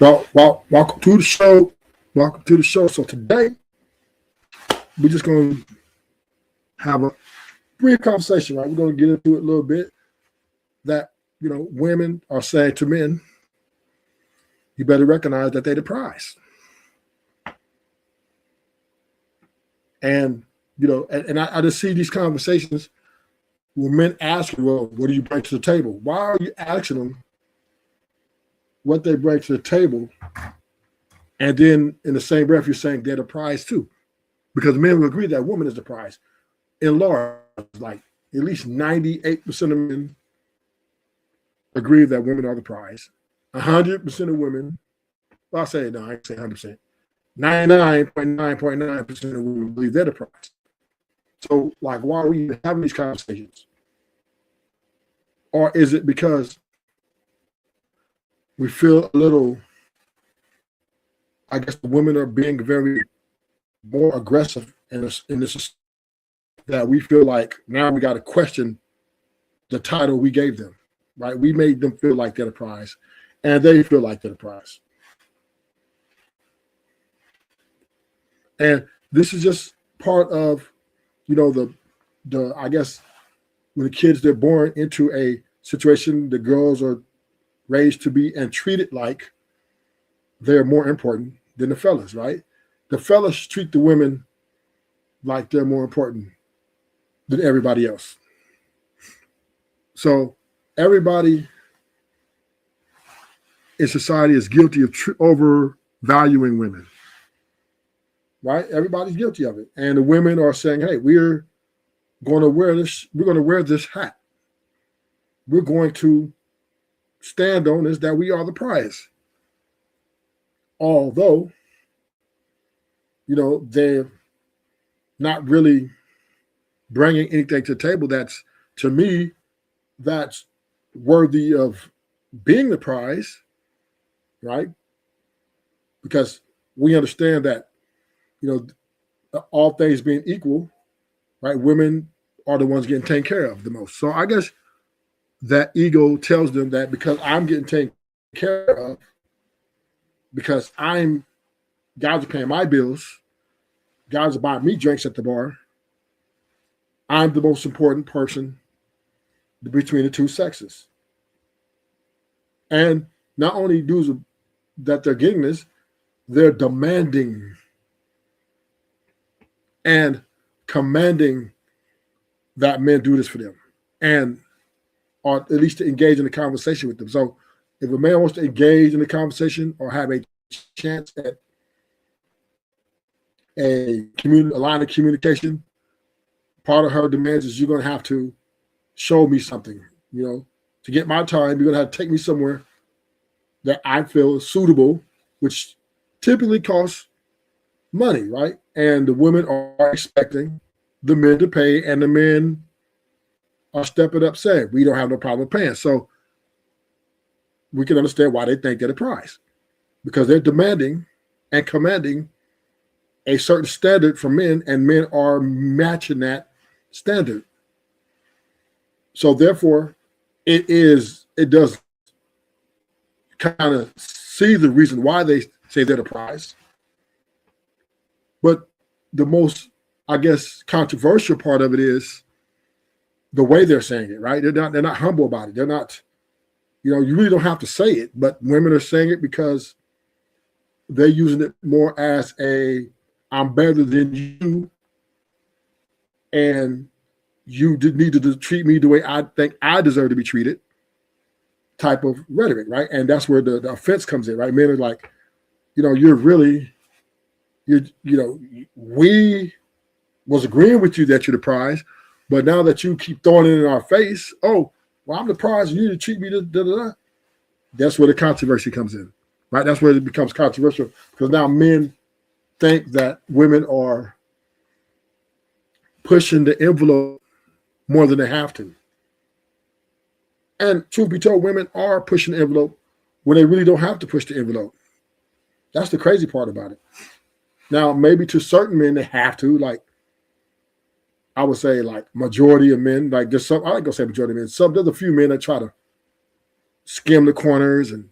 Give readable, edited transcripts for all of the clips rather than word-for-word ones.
Welcome to the show. Welcome to the show. So today we're just going to have a brief conversation, right? We're going to get into it a little bit. That women are saying to men, you better recognize that they're the prize. And I just see these conversations where men ask, well, what do you bring to the table? Why are you asking them what they bring to the table? And then in the same breath, you're saying they're the prize too. Because men will agree that woman is the prize. In large, like at least 98% of men agree that women are the prize. 100% of women, well, I'll say no, I ain't say 100%. 99.9% of women believe they're the prize. So, like, why are we having these conversations? Or is it because we feel a little, I guess the women are being very more aggressive in this that we feel like now we got to question the title we gave them, right? We made them feel like they're the prize, and they feel like they're the prize. And this is just part of, the I guess when the kids, they're born into a situation, the girls are raised to be and treated like they're more important than the fellas, right? The fellas treat the women like they're more important than everybody else. So everybody in society is guilty of overvaluing women, right? Everybody's guilty of it. And the women are saying, hey, we're going to wear this. We're going to wear this hat. We're going to stand on is that we are the prize. Although, they're not really bringing anything to the table that's, to me, that's worthy of being the prize, right? Because we understand that, all things being equal, right? Women are the ones getting taken care of the most. So I guess that ego tells them that because I'm getting taken care of, because guys are paying my bills, guys are buying me drinks at the bar, I'm the most important person between the two sexes. And not only dudes that they're getting this, they're demanding and commanding that men do this for them, and or at least to engage in a conversation with them. So if a man wants to engage in a conversation or have a chance at a line of communication, part of her demands is you're going to have to show me something, to get my time. You're going to have to take me somewhere that I feel is suitable, which typically costs money, right? And the women are expecting the men to pay, and the men are stepping up saying, we don't have no problem paying. So we can understand why they think they're the prize, because they're demanding and commanding a certain standard from men, and men are matching that standard. So therefore, it does kind of see the reason why they say they're the prize. But the most, I guess, controversial part of it is the way they're saying it, right? They're not humble about it. They're not, you really don't have to say it, but women are saying it because they're using it more as I'm better than you, and you need to treat me the way I think I deserve to be treated type of rhetoric, right? And that's where the offense comes in, right? Men are like, we was agreeing with you that you're the prize, but now that you keep throwing it in our face, oh, well, I'm the prize, you need to treat me da. That's where the controversy comes in, right? That's where it becomes controversial, because now men think that women are pushing the envelope more than they have to. And truth be told, women are pushing the envelope when they really don't have to push the envelope. That's the crazy part about it. Now, maybe to certain men, they have to, like, I would say, like, majority of men, like, there's some, I ain't gonna say majority of men, there's a few men that try to skim the corners and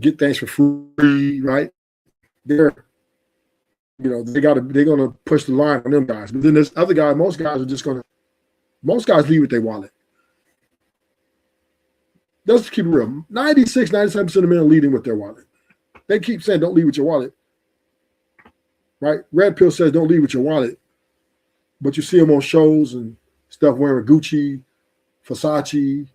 get things for free, right? They're, they're gonna push the line on them guys. But then there's other guys, most guys lead with their wallet. Let's keep it real. 96, 97% of men are leading with their wallet. They keep saying don't lead with your wallet. Right? Red Pill says don't lead with your wallet. But you see them on shows and stuff wearing Gucci, Versace,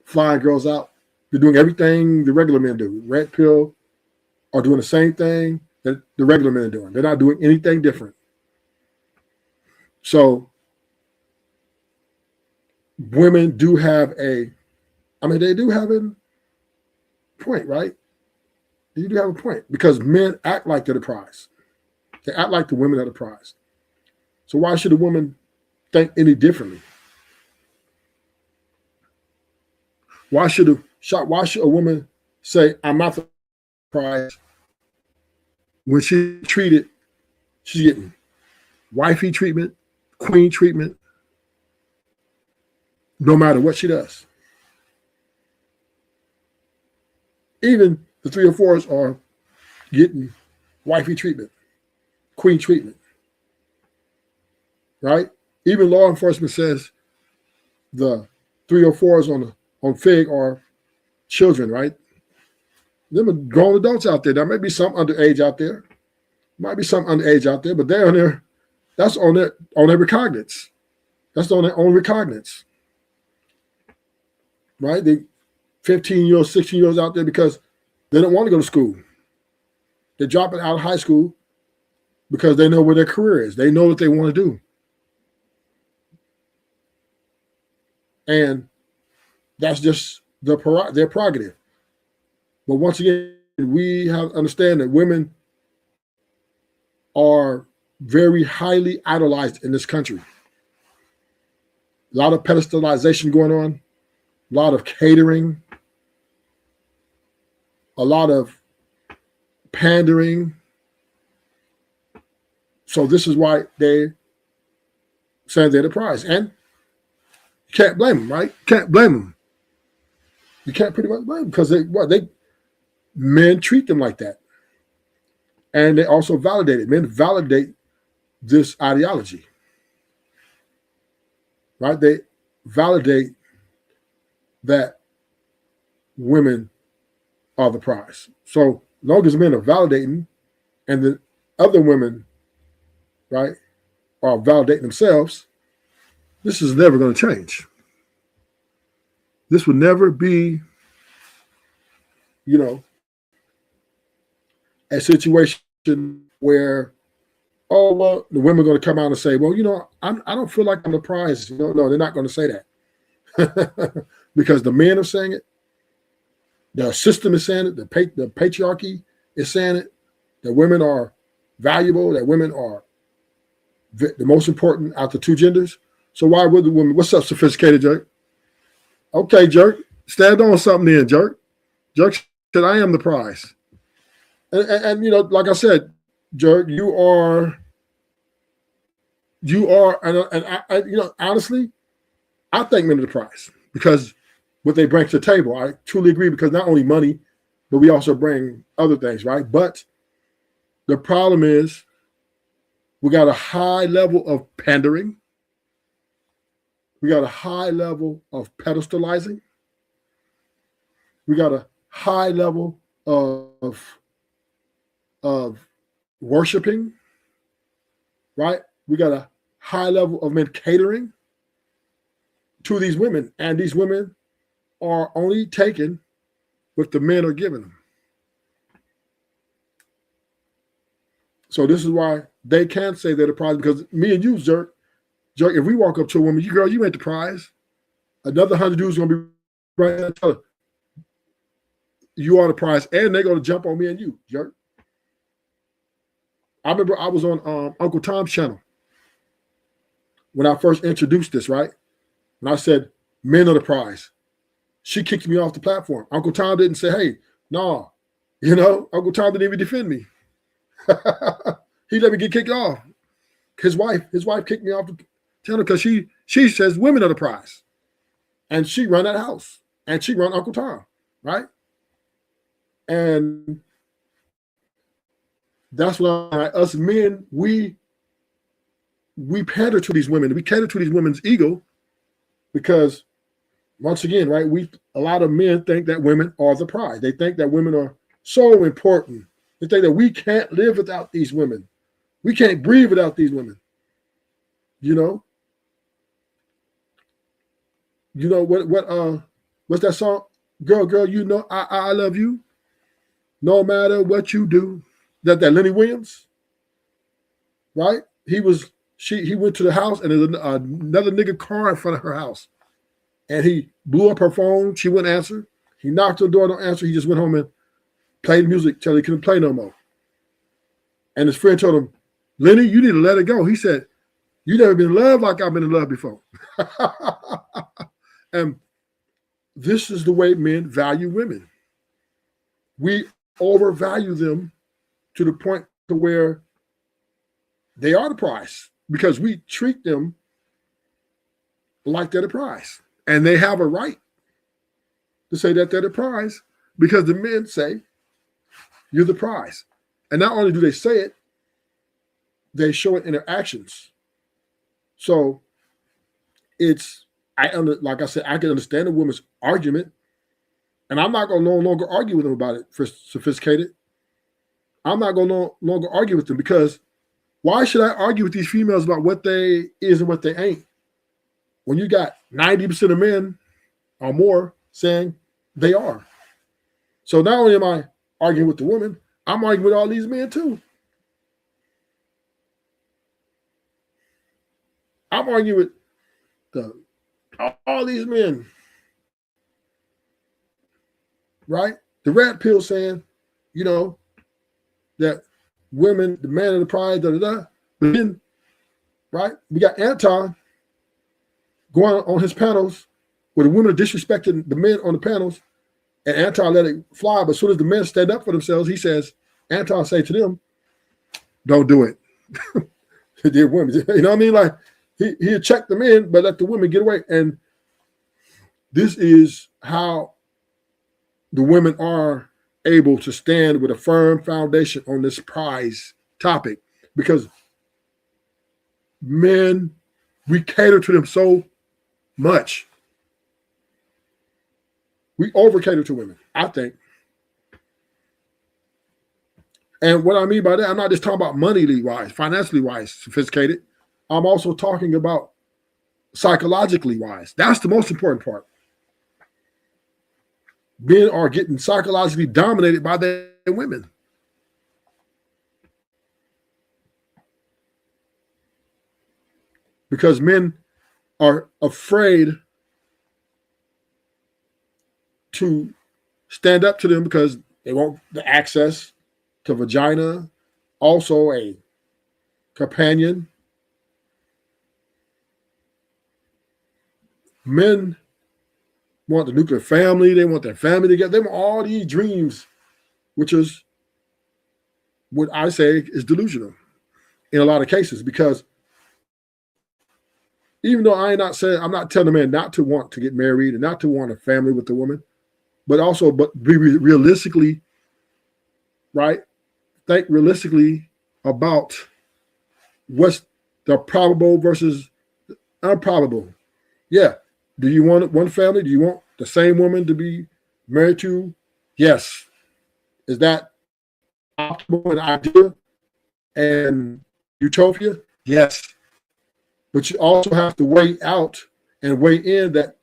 flying girls out. They're doing everything the regular men do. Red Pill are doing the same thing that the regular men are doing. They're not doing anything different. So women do have they do have a point, right? They do have a point because men act like they're the prize. They act like the women are the prize. So why should a woman think any differently? Why should a woman say, I'm not the prize when she's getting wifey treatment, queen treatment, no matter what she does? Even the 304s are getting wifey treatment, queen treatment, right? Even law enforcement says the 304s on FIG are children, right? There are grown adults out there. There may be some underage out there. Might be some underage out there, but they're on there. That's on their recognizance. That's on their own recognizance, right? They 15-year-olds, 16-year-olds out there because they don't want to go to school. They're dropping out of high school because they know where their career is. They know what they want to do. And that's just their prerogative. But once again, we have to understand that women are very highly idolized in this country. A lot of pedestalization going on, a lot of catering, a lot of pandering. So this is why they say they're the prize. And you can't blame them, right? Can't blame them. You can't pretty much blame them because men treat them like that. And they also validate it. Men validate this ideology, right? They validate that women are the prize. So long as men are validating and the other women, right, are validating themselves, this is never going to change. This would never be, a situation where, oh, well, the women are going to come out and say, well, I don't feel like I'm the prize. No, they're not going to say that. Because the men are saying it. The system is saying it. The patriarchy is saying it. That women are valuable. That women are the most important out the two genders. So why would the women? What's up, sophisticated jerk? Okay, jerk. Stand on something then, jerk. Jerk said, I am the prize. And like I said, jerk, you are, and I honestly, I think men are the prize because what they bring to the table. I truly agree because not only money, but we also bring other things, right? But the problem is we got a high level of pandering. We got a high level of pedestalizing. We got a high level of worshiping, right? We got a high level of men catering to these women, and these women are only taken what the men are giving them. So this is why they can't say they're the prize, because me and you, jerk, if we walk up to a woman, you ain't the prize. Another 100 dudes are gonna be right there and tell her, you are the prize, and they're gonna jump on me and you, jerk. I remember I was on Uncle Tom's channel when I first introduced this, right? And I said, men are the prize. She kicked me off the platform. Uncle Tom didn't say, hey, no, Uncle Tom didn't even defend me. He let me get kicked off. His wife kicked me off the channel because she says women are the prize. And she run that house. And she run Uncle Tom, right? And that's why us men, we pander to these women. We cater to these women's ego because, once again, right, a lot of men think that women are the prize. They think that women are so important. They think that we can't live without these women. We can't breathe without these women. You know what's that song? Girl, you know I love you no matter what you do. That Lenny Williams, right? He went to the house and there's another nigga car in front of her house. And he blew up her phone. She wouldn't answer. He knocked on the door, don't answer. He just went home and played music till he couldn't play no more. And his friend told him, Lenny, you need to let it go. He said, you never been in love like I've been in love before. And this is the way men value women. We overvalue them to the point to where they are the prize because we treat them like they're the prize. And they have a right to say that they're the prize because the men say, you're the prize. And not only do they say it, they show it in their actions. So like I said, I can understand a woman's argument, and I'm not going to no longer argue with them about it for Sophisticated. I'm not going to no longer argue with them because why should I argue with these females about what they is and what they ain't? When you got 90% of men or more saying they are. So not only am I arguing with the woman, I'm arguing with all these men too. I'm arguing with all these men, right? The red pill saying, that women, the man of the prize, da da da. But then, right? We got Anton going on his panels where the women are disrespecting the men on the panels, and Anton let it fly. But as soon as the men stand up for themselves, he says, Anton say to them, don't do it. Dear women, you know what I mean? Like he'll check the men, but let the women get away. And this is how the women are able to stand with a firm foundation on this prize topic, because men, we cater to them so much. We over cater to women, I think. And what I mean by that, I'm not just talking about moneyly wise, financially wise, Sophisticated. I'm also talking about psychologically wise. That's the most important part. Men are getting psychologically dominated by their women. Because men are afraid to stand up to them because they want the access to vagina, also a companion. Men want the nuclear family. They want their family together. They want all these dreams, which is what I say is delusional in a lot of cases. Because even though I'm not telling a man not to want to get married and not to want a family with the woman, but be realistically, right? Think realistically about what's the probable versus improbable. Yeah. Do you want one family? Do you want the same woman to be married to? Yes. Is that optimal and ideal and utopia? Yes. But you also have to weigh out and weigh in that,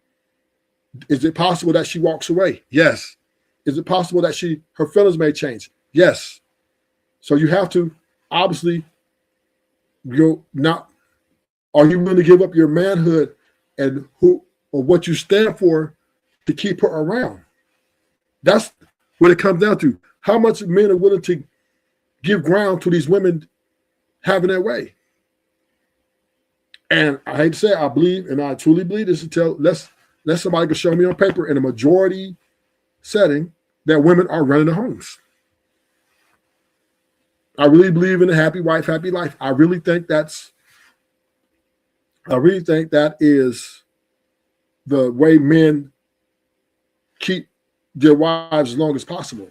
is it possible that she walks away? Yes. Is it possible that her feelings may change? Yes. So you have to obviously are you willing to give up your manhood and what you stand for to keep her around? That's what it comes down to. How much men are willing to give ground to these women having their way? And I hate to say it, I believe, and I truly believe this unless somebody can show me on paper in a majority setting that women are running the homes. I really believe in a happy wife, happy life. I really think that is the way men keep their wives as long as possible.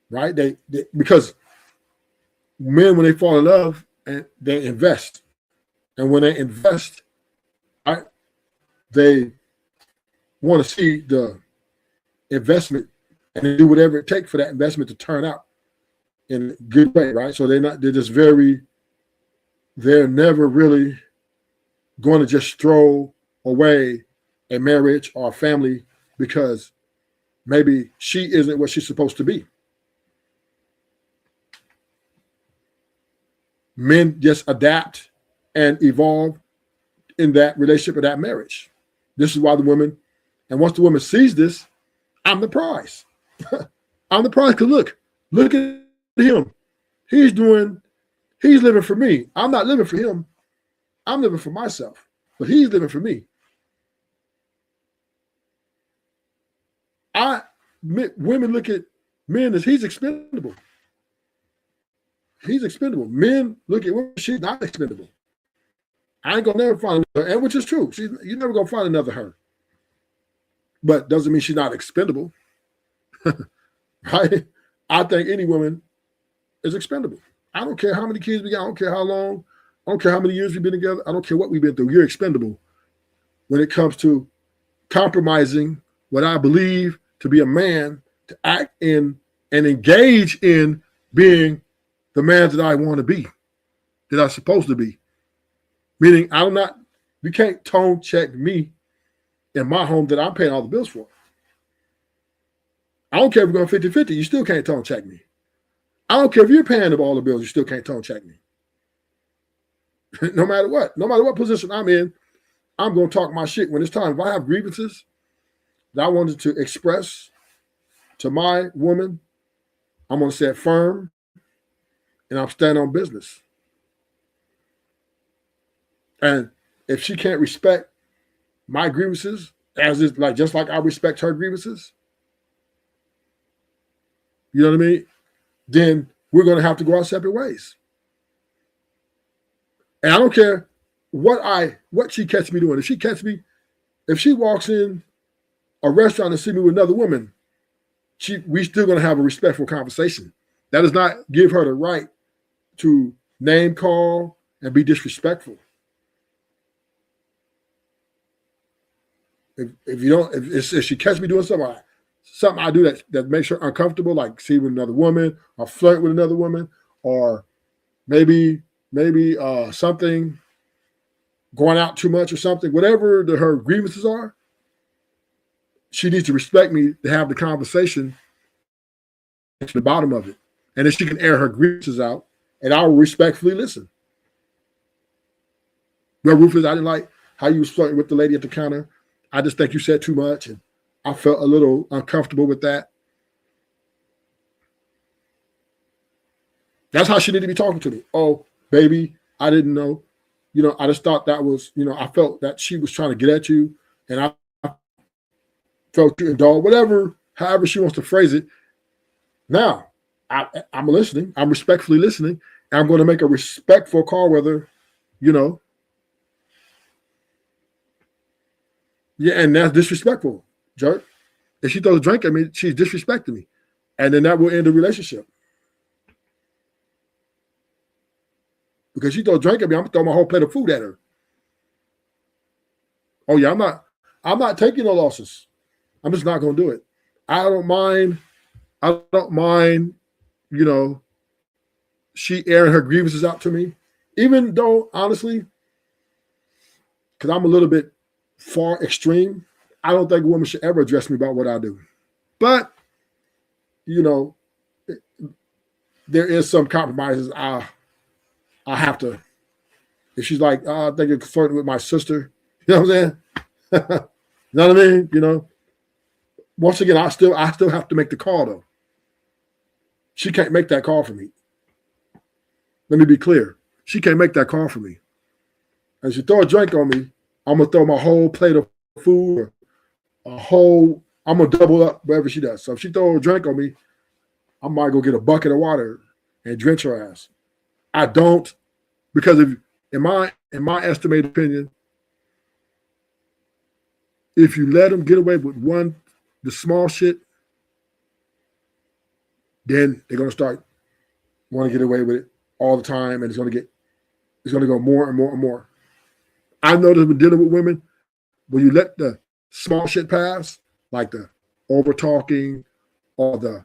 right? They because men, when they fall in love, and they invest, and when they invest, right, they want to see the investment and they do whatever it takes for that investment to turn out in a good way, right? So they're just they're never really going to just throw away a marriage or a family because maybe she isn't what she's supposed to be. Men just adapt and evolve in that relationship or that marriage. This is why the woman, and once the woman sees this, I'm the prize. I'm the prize because look at him. He's living for me. I'm not living for him. I'm living for myself, but he's living for me. Women look at men as he's expendable. He's expendable. Men look at women, she's not expendable. I ain't gonna never find another, and which is true. You're never gonna find another her. But doesn't mean she's not expendable. Right? I think any woman is expendable. I don't care how many kids we got, I don't care how long, I don't care how many years we've been together, I don't care what we've been through. You're expendable when it comes to compromising what I believe to be a man to act in and engage in being the man that I want to be, that I'm supposed to be. Meaning you can't tone check me in my home that I'm paying all the bills for. I don't care if we're going 50-50, you still can't tone check me. I don't care if you're paying all the bills, you still can't tone check me. No matter what position I'm in, I'm going to talk my shit when it's time. If I have grievances that I wanted to express to my woman, I'm going to say it firm, and I'm standing on business. And if she can't respect my grievances, just like I respect her grievances, you know what I mean? Then we're going to have to go our separate ways. And I don't care what she catches me doing. If she walks in a restaurant and see me with another woman, we still going to have a respectful conversation. That does not give her the right to name call and be disrespectful. If she catches me doing something I do that makes her uncomfortable, like see with another woman or flirt with another woman, or maybe something going out too much or something, whatever her grievances are, she needs to respect me to have the conversation to the bottom of it. And then she can air her grievances out, and I will respectfully listen. Well, Rufus, I didn't like how you was flirting with the lady at the counter. I just think you said too much, and I felt a little uncomfortable with that. That's how she needed to be talking to me. Oh, baby, I didn't know. I just thought that was, I felt that she was trying to get at you, and I felt you indulged, however she wants to phrase it. Now, I'm listening. I'm respectfully listening, and I'm going to make a respectful call, whether, yeah, and that's disrespectful, jerk. If she throws a drink at me, she's disrespecting me, and then that will end the relationship. Because she throws a drink at me, I'm gonna throw my whole plate of food at her. Oh yeah, I'm not taking no losses. I'm just not gonna do it. I don't mind, she airing her grievances out to me, even though honestly, because I'm a little bit far extreme, I don't think a woman should ever address me about what I do. But, there is some compromises I have to. If she's like, I think you're flirting with my sister, you know what I'm saying? You know what I mean? Once again, I still have to make the call though. She can't make that call for me. Let me be clear. She can't make that call for me. And she throw a drink on me, I'm gonna throw my whole plate of food, I'm gonna double up whatever she does. So if she throw a drink on me, I might go get a bucket of water and drench her ass. I don't, because in my estimated opinion, if you let them get away with the small shit, then they're going to start want to get away with it all the time, and it's going to go more and more and more. I noticed when dealing with women, when you let the small shit pass, like the over talking or the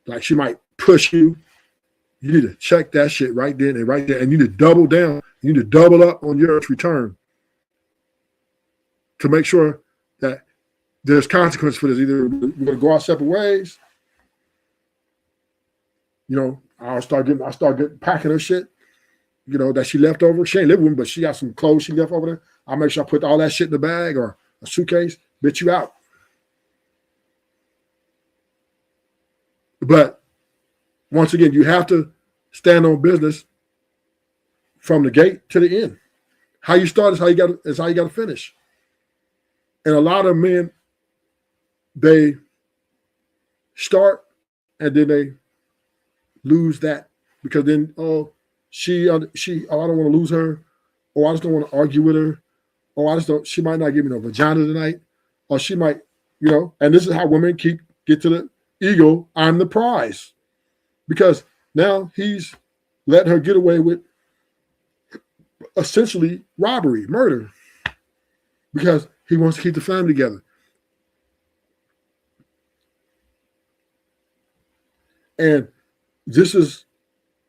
like she might push you, you need to check that shit right then and right there, and you need to double down. You need to double up on your return to make sure that there's consequence for this. Either we're going to go our separate ways. I'll start getting packing her shit, that she left over. She ain't living with me, but she got some clothes she left over there. I'll make sure I put all that shit in the bag or a suitcase. Bitch, you out. But once again, you have to stand on business from the gate to the end. How you start is how you got to finish. And a lot of men, they start and then they lose that because then I don't want to lose her, or I just don't want to argue with her, or she might not give me no vagina tonight, or she might, and this is how women get to the ego. I'm the prize, because now he's letting her get away with essentially robbery, murder, because he wants to keep the family together. And this is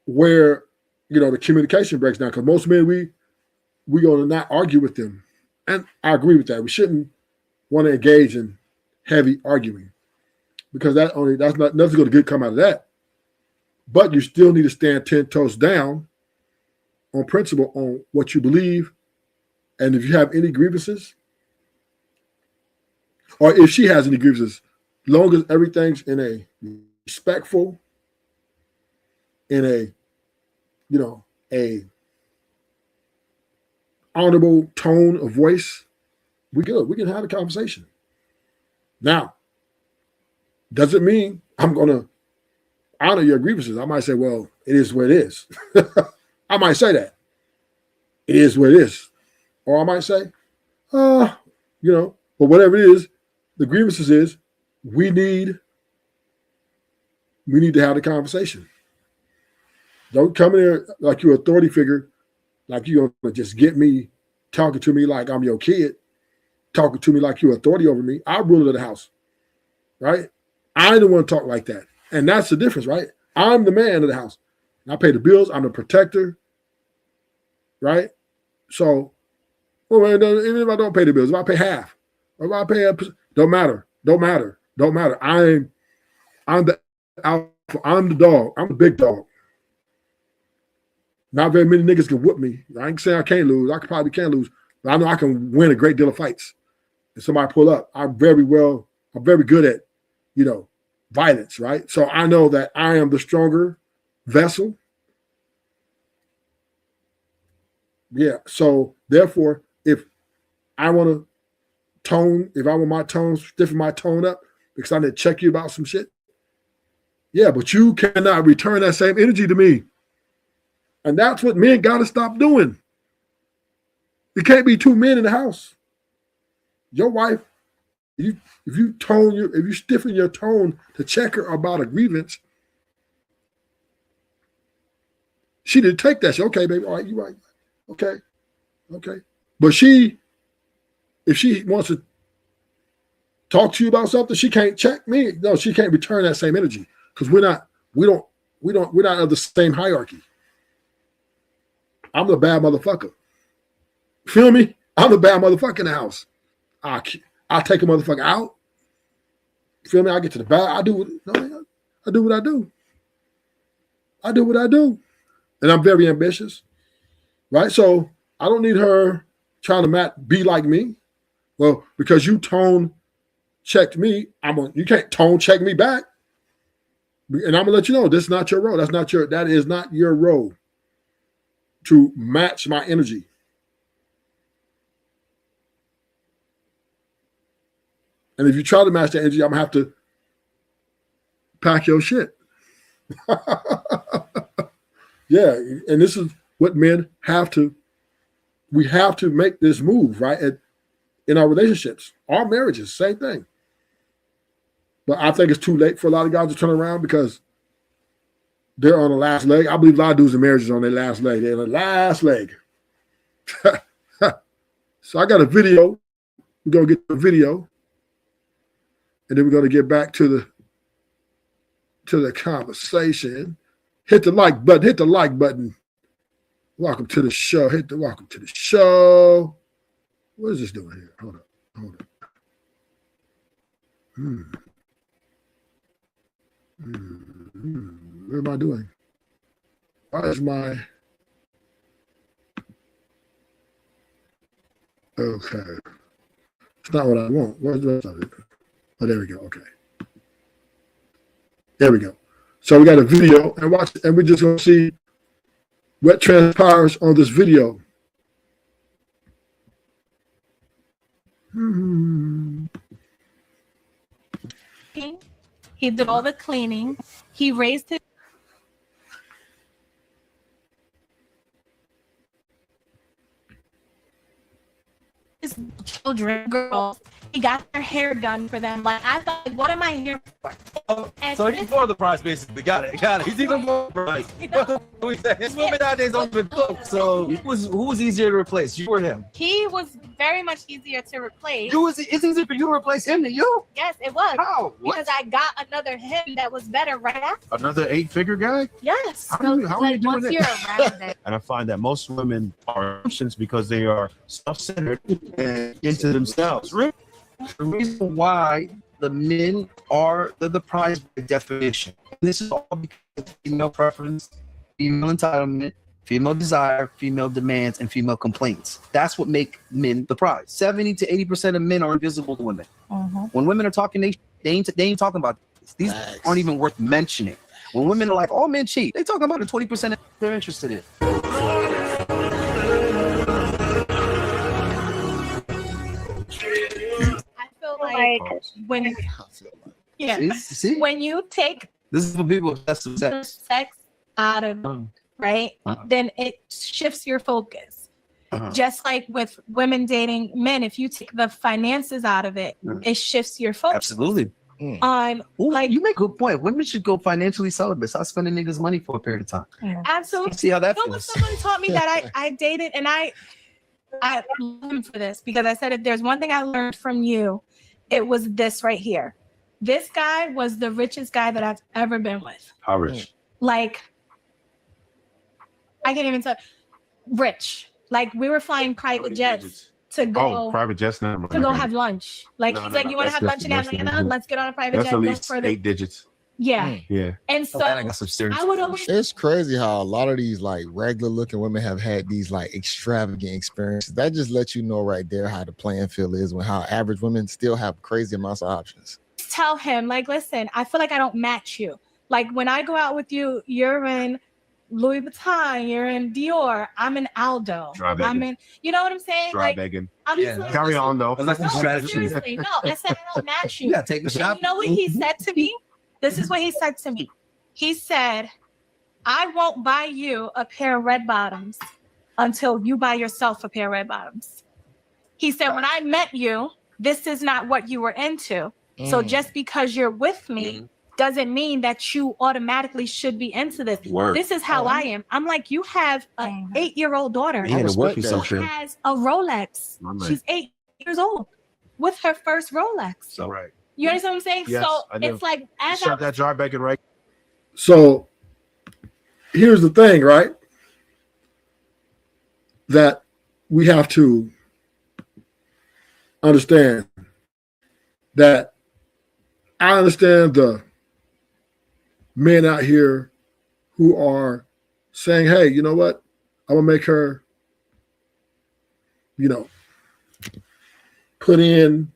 where, the communication breaks down, because most men, we going to not argue with them. And I agree with that. We shouldn't want to engage in heavy arguing, because that's not nothing's going to good come out of that. But you still need to stand 10 toes down on principle on what you believe. And if you have any grievances, or if she has any grievances, long as everything's in a respectful, in a honorable tone of voice, we good. We can have a conversation. Now, doesn't mean I'm going to honor your grievances. I might say, well, it is what it is. I might say that. It is what it is. Or I might say, but whatever it is, the grievances is, we need to have the conversation. Don't come in here like you're an authority figure, like you're going to just get me talking to me like I'm your kid, talking to me like you're authority over me. I'm ruler of the house, right? I don't want to talk like that. And that's the difference, right? I'm the man of the house. I pay the bills. I'm the protector, right? So, even if I don't pay the bills, if I pay half, or if I pay don't matter. I'm the alpha. I'm the dog. I'm the big dog. Not very many niggas can whoop me. I ain't saying I can't lose. I probably can lose, but I know I can win a great deal of fights. If somebody pull up, I'm very good at, violence, right? So I know that I am the stronger vessel. Yeah. So therefore, if I want my tone, stiffen my tone up because I need to check you about some shit. Yeah, but you cannot return that same energy to me. And that's what men got to stop doing. It can't be two men in the house. Your wife, if you stiffen your tone to check her about a grievance, she didn't take that shit. Okay, baby, all right, you're right. Okay. But if she wants to talk to you about something, she can't check me. No, she can't return that same energy because we're not of the same hierarchy. I'm the bad motherfucker. Feel me? I'm the bad motherfucker in the house. I'll take a motherfucker out. Feel me? I get to the bad. I do what I do. I do what I do. And I'm very ambitious. Right? So I don't need her trying to be like me. Well, because you tone checked me, you can't tone check me back. And I'm gonna let you know this is not your role. That is not your role to match my energy. And if you try to match that energy, I'm gonna have to pack your shit. Yeah, and this is what men we have to make this move, right? In our relationships, our marriages, same thing. But I think it's too late for a lot of guys to turn around because they're on the last leg. I believe a lot of dudes in marriages on their last leg. They're on the last leg. So I got a video. We're gonna get the video, and then we're gonna get back to the conversation. Hit the like button. Hit the like button. Welcome to the show. Hit the welcome to the show. What is this doing here? Hold up. What am I doing? Why is my okay? It's not what I want. Where's the rest of it? Oh, there we go. Okay. There we go. So we got a video and watch, and we're just gonna see what transpires on this video. He did all the cleaning. He raised his children, girls. He got their hair done for them. Like, I thought, what am I here for? So he's for the prize, basically. Got it. He's even for the prize. His women nowadays don't even cook. So who was easier to replace, you or him? He was very much easier to replace. It's easier for you to replace him than you? Yes, it was. How? What? Because I got another him that was better right after. Another 8-figure guy? Yes. How are you doing once that? you're around it. And I find that most women are Christians because they are self-centered and into themselves. Really? The reason why the men are the prize by definition. This is all because of female preference, female entitlement, female desire, female demands, and female complaints. That's what make men the prize. 70 to 80% of men are invisible to women. When women are talking, they ain't talking about this. These aren't even worth mentioning. When women are like, all men cheat, they talking about the 20% they're interested in. Like when See? when you take This is what people obsessed with the sex out of it, right? Then it shifts your focus. Just like with women dating men, if you take the finances out of it, it shifts your focus. Absolutely. On like you make a good point. Women should go financially celibate. Stop spending niggas' money for a period of time. Absolutely. See how that You know what feels. someone taught me that I dated, and I love him for this, because I said, if there's one thing I learned from you, it was this right here. This guy was the richest guy that I've ever been with. How rich? Like, I can't even tell. Rich. Like, we were flying private jets to go. Oh, private jets now. To go have lunch. Like, No, he's no, like, no, you want to that's have lunch in just- Atlanta? Let's get on a private That's jet. at Go least further. 8 digits. Yeah. Yeah. And so I got some serious. I would always It's crazy how a lot of these like regular looking women have had these like extravagant experiences. That just lets you know right there how the playing field is, when how average women still have crazy amounts of options. tell him, like, listen, I feel like I don't match you. Like, when I go out with you, you're in Louis Vuitton, you're in Dior, I'm in Aldo. Dry I'm in, you know what I'm saying? Dry Like, begging. I'm just like, Carry on though. Unless no, it's strategy. seriously, no. I said I don't match You you. gotta take the shot. You know what he said to me? This is what he said to me. He said, I won't buy you a pair of red bottoms until you buy yourself a pair of red bottoms. He said, when I met you, this is not what you were into. So just because you're with me doesn't mean that you automatically should be into this. Word. This is how I am. I'm like, you have an 8-year-old daughter He had to work you respect some that. who shit. has a Rolex. My man. She's 8 years old with her first Rolex. So right. You understand what I'm saying? Yes, So I do. it's like, as Shot that dry bacon right. So here's the thing, right? That we have to understand that I understand the men out here who are saying, hey, you know what? I'm going to make her, put in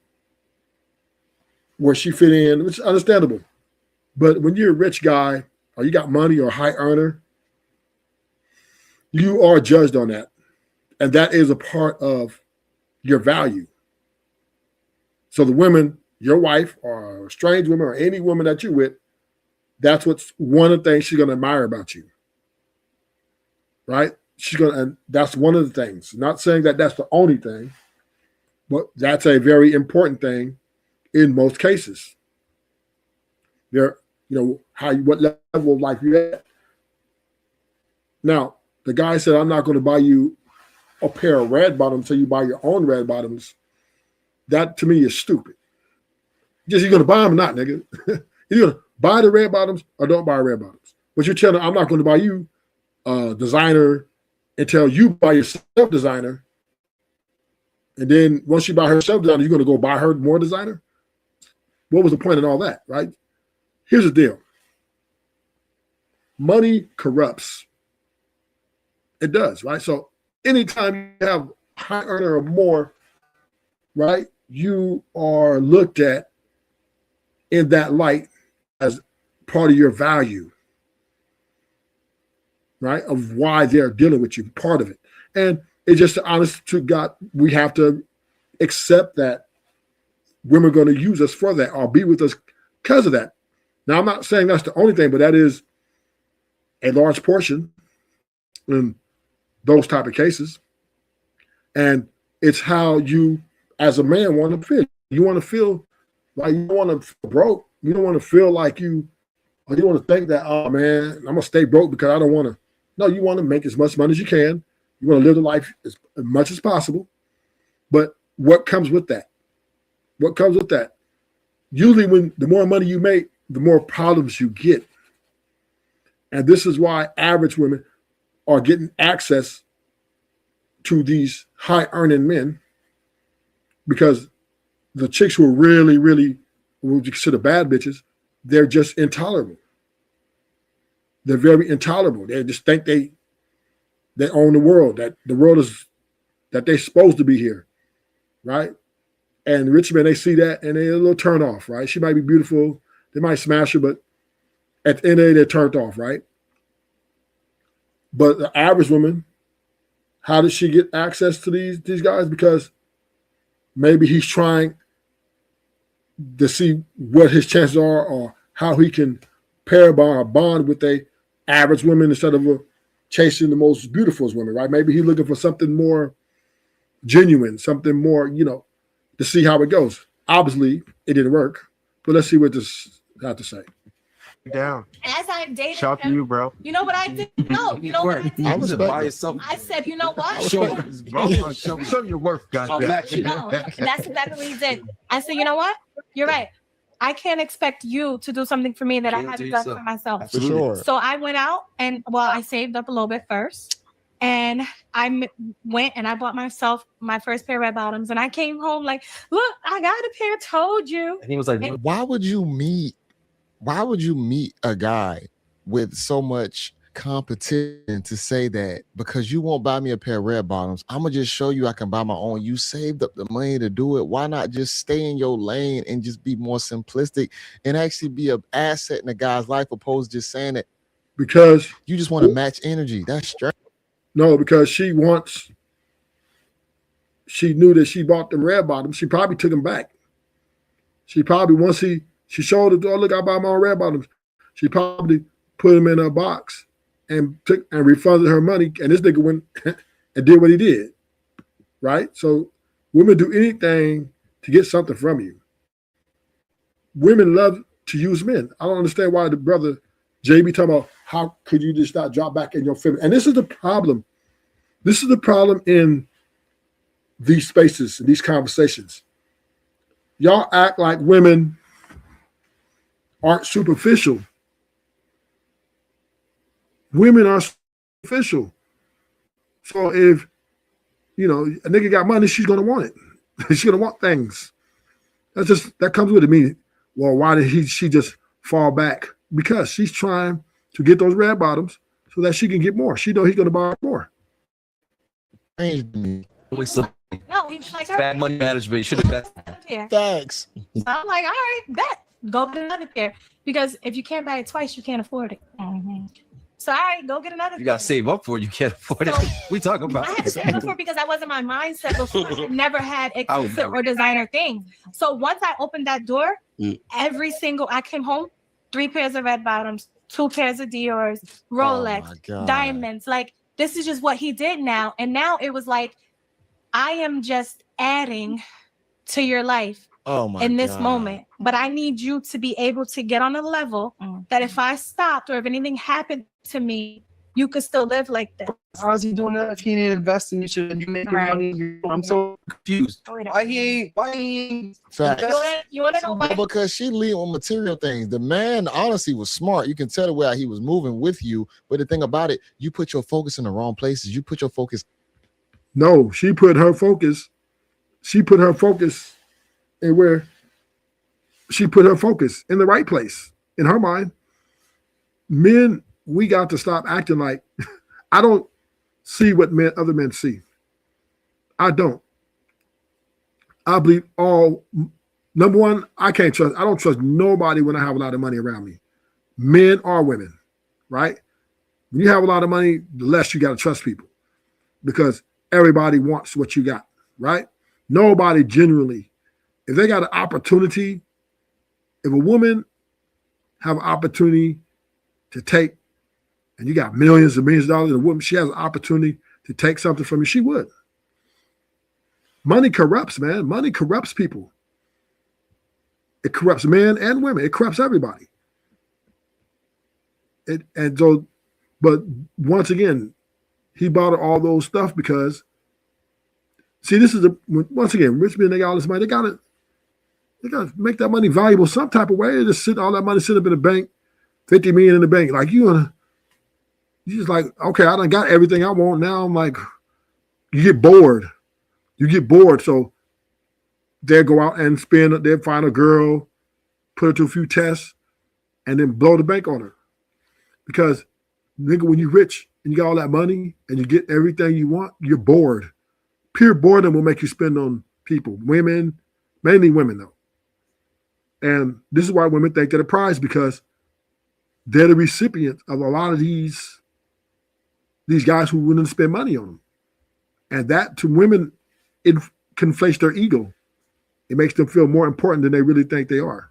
where she fit in, which is understandable. But when you're a rich guy or you got money or a high earner, you are judged on that. And that is a part of your value. So the women, your wife or a strange woman or any woman that you're with, that's what's one of the things she's going to admire about you. Right? And that's one of the things. Not saying that that's the only thing, but that's a very important thing in most cases. What level of life you're at. Now, the guy said, I'm not going to buy you a pair of red bottoms until you buy your own red bottoms. That to me is stupid. Just you're going to buy them or not, nigga. You're going to buy the red bottoms or don't buy red bottoms. But you're telling I'm not going to buy you designer until you buy yourself designer. And then once you buy herself designer, you're going to go buy her more designer? What was the point in all that, right? Here's the deal. Money corrupts. It does, right? So anytime you have high earner or more, right, you are looked at in that light as part of your value, right, of why they're dealing with you, part of it. And it's just honest to God, we have to accept that women are going to use us for that or be with us because of that. Now, I'm not saying that's the only thing, but that is a large portion in those type of cases. And it's how you, as a man, want to feel. You want to feel like you don't want to feel broke. You don't want to feel like you want to think that, oh, man, I'm going to stay broke because I don't want to. No, you want to make as much money as you can. You want to live the life as much as possible. But what comes with that? What comes with that? Usually when the more money you make, the more problems you get. And this is why average women are getting access to these high earning men, because the chicks who are really, really, what you consider bad bitches, they're just intolerable. They're very intolerable. They just think they own the world, that the world is, that they're supposed to be here, right? And rich men, they see that and they're a little turned off, right? She might be beautiful. They might smash her, but at the end of the day, they're turned off, right? But the average woman, how does she get access to these guys? Because maybe he's trying to see what his chances are or how he can pair bond with a average woman instead of chasing the most beautiful women, right? Maybe he's looking for something more genuine, something more, to see how it goes. Obviously, it didn't work, but let's see what this had to say. Down. As I dated Shout out to him, you, bro. you know what I did? No, you know what I did? I respect By it. yourself. I said, you know what? Show your worth, guys. No, that's exactly what he did. I said, you know what? You're right. I can't expect you to do something for me that I Can't haven't do done so. for myself. For sure. So I went out and, I saved up a little bit first. And I went and I bought myself my first pair of red bottoms. And I came home like, look, I got a pair, told you. And he was like, Why would you meet a guy with so much competition to say that because you won't buy me a pair of red bottoms, I'm gonna just show you I can buy my own. You saved up the money to do it. Why not just stay in your lane and just be more simplistic and actually be an asset in a guy's life opposed to just saying that Because you just want to match energy? That's straight. no, because she knew that she bought them red bottoms. She probably took them back. She probably, once she showed her, oh, look, I bought my own red bottoms. She probably put them in a box and refunded her money. And this nigga went and did what he did, right? So women do anything to get something from you. Women love to use men. I don't understand why the brother JB talking about how could you just not drop back in your feminine. And this is the problem. This is the problem in these spaces, in these conversations. Y'all act like women aren't superficial. Women are superficial. So if, a nigga got money, she's going to want it. She's going to want things. That comes with it. Meaning, well, why did she just fall back? Because she's trying to get those red bottoms so that she can get more. She know he's going to buy more. No, he's like, bad money management. You should have bet. pair. Facts. So I'm like, all right, bet. Go get another pair. Because if you can't buy it twice, you can't afford it. So all right, go get another You got to pair. save up for it. You can't afford it. So, We talking about I had to save up for it because I wasn't my mindset before. I never had would exclusive never. or designer things. So once I opened that door, I came home, 3 pairs of red bottoms, 2 pairs of Dior's, Rolex, my God. diamonds. Like, this is just what he did now. And now it was like, I am just adding to your life Oh my in this God. moment. But I need you to be able to get on a level that if I stopped or if anything happened to me, you could still live like this. How's he doing that if he didn't invest in you and you making Right. money? I'm so confused. Why he ain't Facts. You wanna know why? Well, because she lead on material things. The man honestly was smart. You can tell the way he was moving with you. But the thing about it, you put your focus in the wrong places. You put your focus. No, she put her focus in where she put her focus in the right place in her mind. Men, we got to stop acting like I don't see what other men see. I don't. I believe number one, I don't trust nobody when I have a lot of money around me, men or women, right? When you have a lot of money, the less you got to trust people because everybody wants what you got, right? Nobody generally, if they got an opportunity, if a woman have an opportunity to take, and you got millions and millions of dollars, and a woman, she has an opportunity to take something from you, she would. Money corrupts, man. Money corrupts people. It corrupts men and women. It corrupts everybody. But once again, he bought her all those stuff because, see, once again, rich men, they got all this money. They gotta make that money valuable some type of way. They just all that money sit up in the bank, 50 million in the bank. Like you just like, okay, I done got everything I want. Now I'm like, you get bored. So they'll go out and they'll find a girl, put her to a few tests, and then blow the bank on her. Because, nigga, when you're rich and you got all that money and you get everything you want, you're bored. Pure boredom will make you spend on people. Women, mainly women, though. And this is why women think they're the prize, because they're the recipient of a lot of these guys who wouldn't spend money on them. And that, to women, it conflates their ego. It makes them feel more important than they really think they are.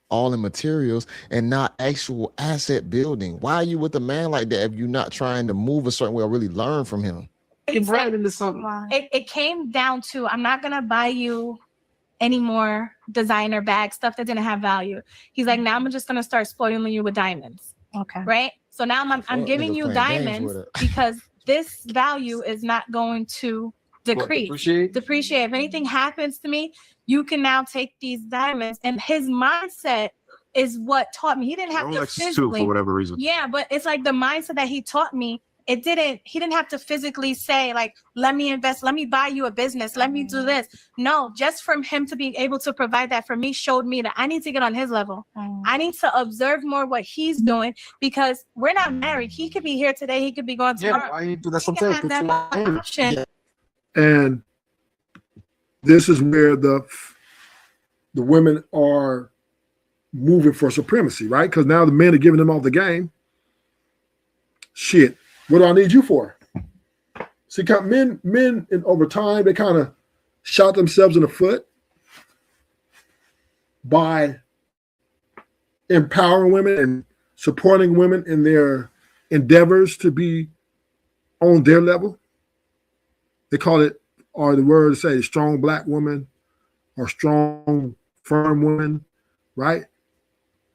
All in materials and not actual asset building. Why are you with a man like that if you're not trying to move a certain way or really learn from him? get right into something? It came down to, I'm not gonna buy you any more designer bag stuff that didn't have value. He's like, now I'm just gonna start spoiling you with diamonds. Okay. Right? So now I'm giving you diamonds because this value is not going to decrease. Depreciate. If anything happens to me, you can now take these diamonds. And his mindset is what taught me. He didn't have to Rolex too, physically, for whatever reason. yeah, but it's like the mindset that he taught me. He didn't have to physically say, like, let me invest, let me buy you a business, let me do this. No, just from him to be able to provide that for me showed me that I need to get on his level. I need to observe more what he's doing, because we're not married. He could be here today, he could be going tomorrow. Yeah, I do that He can sometimes. have that option. And this is where the women are moving for supremacy, right? Because now the men are giving them all the game. Shit, what do I need you for? See, men over time, they kind of shot themselves in the foot by empowering women and supporting women in their endeavors to be on their level. They call it, or the word say, strong black woman or strong, firm woman, right?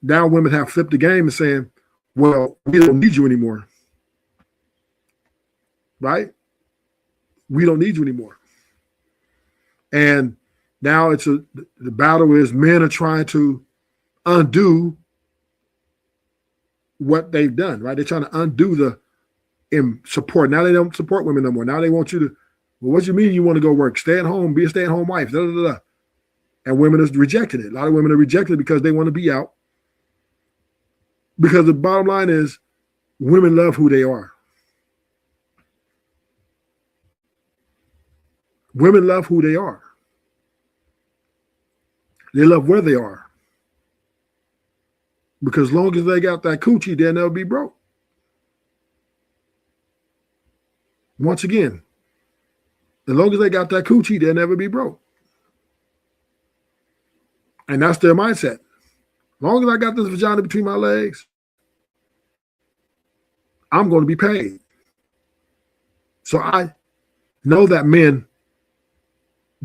Now women have flipped the game and saying, well, we don't need you anymore. Right? We don't need you anymore. And now the battle is men are trying to undo what they've done, right? They're trying to undo the support. Now they don't support women no more. Now they want you to, well, what do you mean you want to go work? Stay at home, be a stay-at-home wife, da, da, da, da. And women are rejecting it. A lot of women are rejecting it because they want to be out. Because the bottom line is women love who they are. Women love who they are. They love where they are. Because as long as they got that coochie, they'll never be broke. Once again, as long as they got that coochie, they'll never be broke. And that's their mindset. As long as I got this vagina between my legs, I'm going to be paid. So I know that men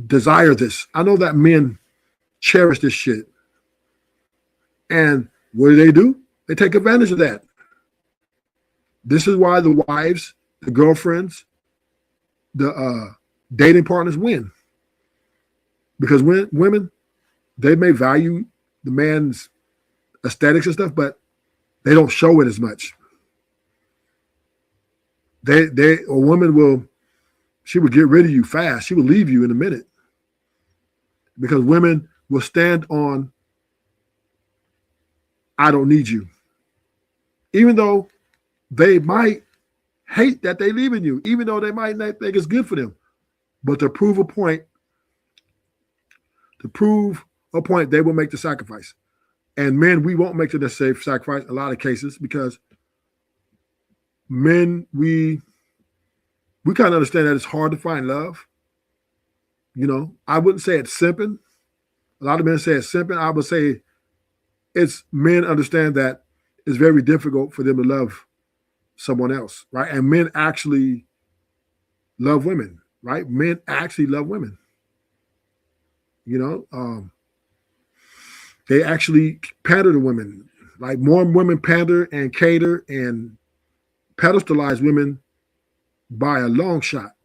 desire this. I know that men cherish this shit. And what do? They take advantage of that. This is why the wives, the girlfriends, the dating partners win. Because women, they may value the man's aesthetics and stuff, but they don't show it as much. A woman will, she will get rid of you fast. She will leave you in a minute. Because women will stand on, I don't need you. Even though they might hate that they leaving you, even though they might not think it's good for them. But to prove a point, they will make the sacrifice. And men, we won't make the necessary sacrifice in a lot of cases because men, we kind of understand that it's hard to find love. You know, I wouldn't say it's simping. A lot of men say it's simping. I would say it's men understand that it's very difficult for them to love someone else, right? And men actually love women, right? Men actually love women. You know, they actually pander to women. Like more women pander and cater and pedestalize women by a long shot,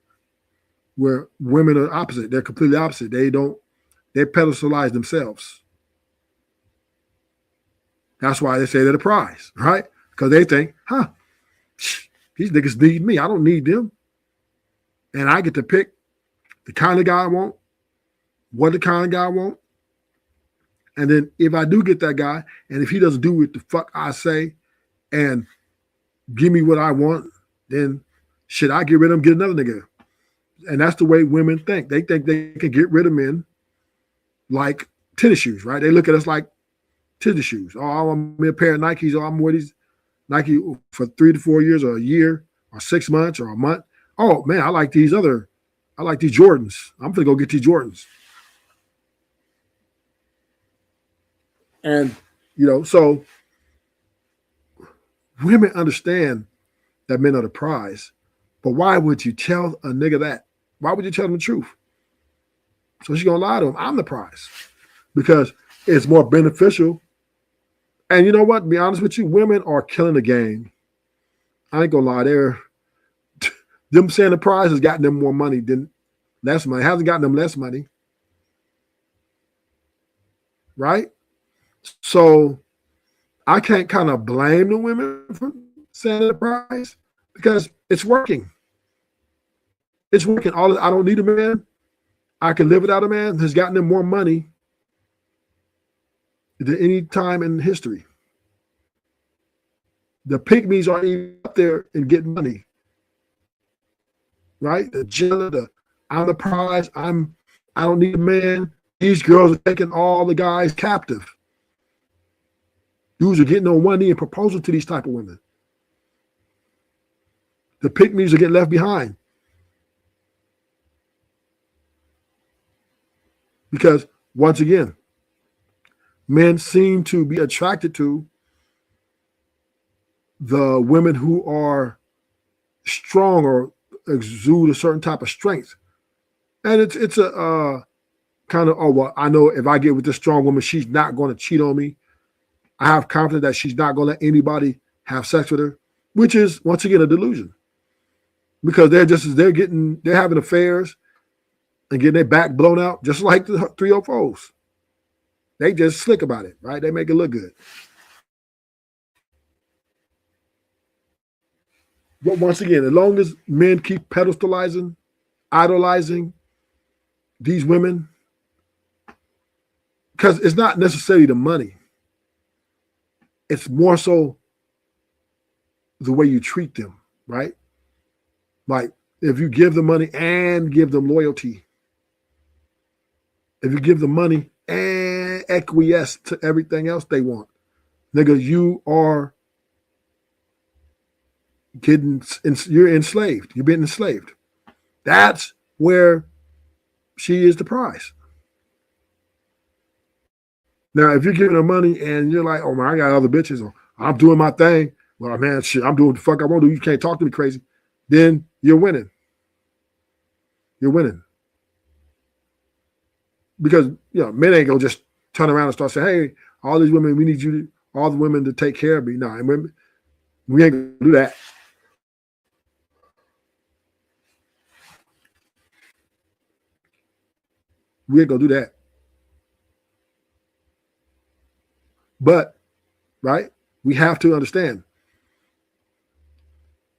where women are opposite. They're completely opposite. They pedestalize themselves. That's why they say they're the prize, right? Because they think, these niggas need me. I don't need them. And I get to pick the kind of guy I want, what the kind of guy I want. And then if I do get that guy, and if he doesn't do what the fuck I say and give me what I want, then shit, I get rid of him, get another nigga. And that's the way women think. They think they can get rid of men like tennis shoes, right? They look at us like tennis shoes. Oh, I want me a pair of Nikes. Oh, I'm wearing these Nike for 3 to 4 years or a year or 6 months or a month. Oh man, I like these Jordans. I'm gonna go get these Jordans. And, you know, so women understand that men are the prize. But why would you tell a nigga that? Why would you tell him the truth? So she's going to lie to him. I'm the prize. Because it's more beneficial. And you know what? To be honest with you, women are killing the game. I ain't going to lie. Them saying the prize has gotten them more money than less money. It hasn't gotten them less money. Right? So I can't kind of blame the women for saying the prize because it's working. It's working. I don't need a man. I can live without a man. Has gotten them more money than any time in history. The pygmies are even up there and getting money. Right? The gender, I'm the prize. I don't need a man. These girls are taking all the guys captive. Dudes are getting on one knee and proposing to these type of women. The pygmies are getting left behind. Because, once again, men seem to be attracted to the women who are strong or exude a certain type of strength. And it's a kind of, oh, well, I know if I get with this strong woman, she's not going to cheat on me. I have confidence that she's not going to let anybody have sex with her, which is, once again, a delusion. Because they're having affairs and getting their back blown out, just like the 304s. They just slick about it, right? They make it look good. But once again, as long as men keep pedestalizing, idolizing these women, because it's not necessarily the money. It's more so the way you treat them, right? Like if you give them money and give them loyalty, if you give them money and acquiesce to everything else they want, nigga, you're enslaved. You're being enslaved. That's where she is the prize. Now, if you're giving her money and you're like, oh man, I got other bitches, or I'm doing my thing, well, man, shit, I'm doing what the fuck I want to do. You can't talk to me crazy. Then you're winning. You're winning. Because, you know, men ain't gonna just turn around and start saying, hey, all these women, we need all the women to take care of me. No, we ain't gonna do that. We ain't gonna do that. But, right, we have to understand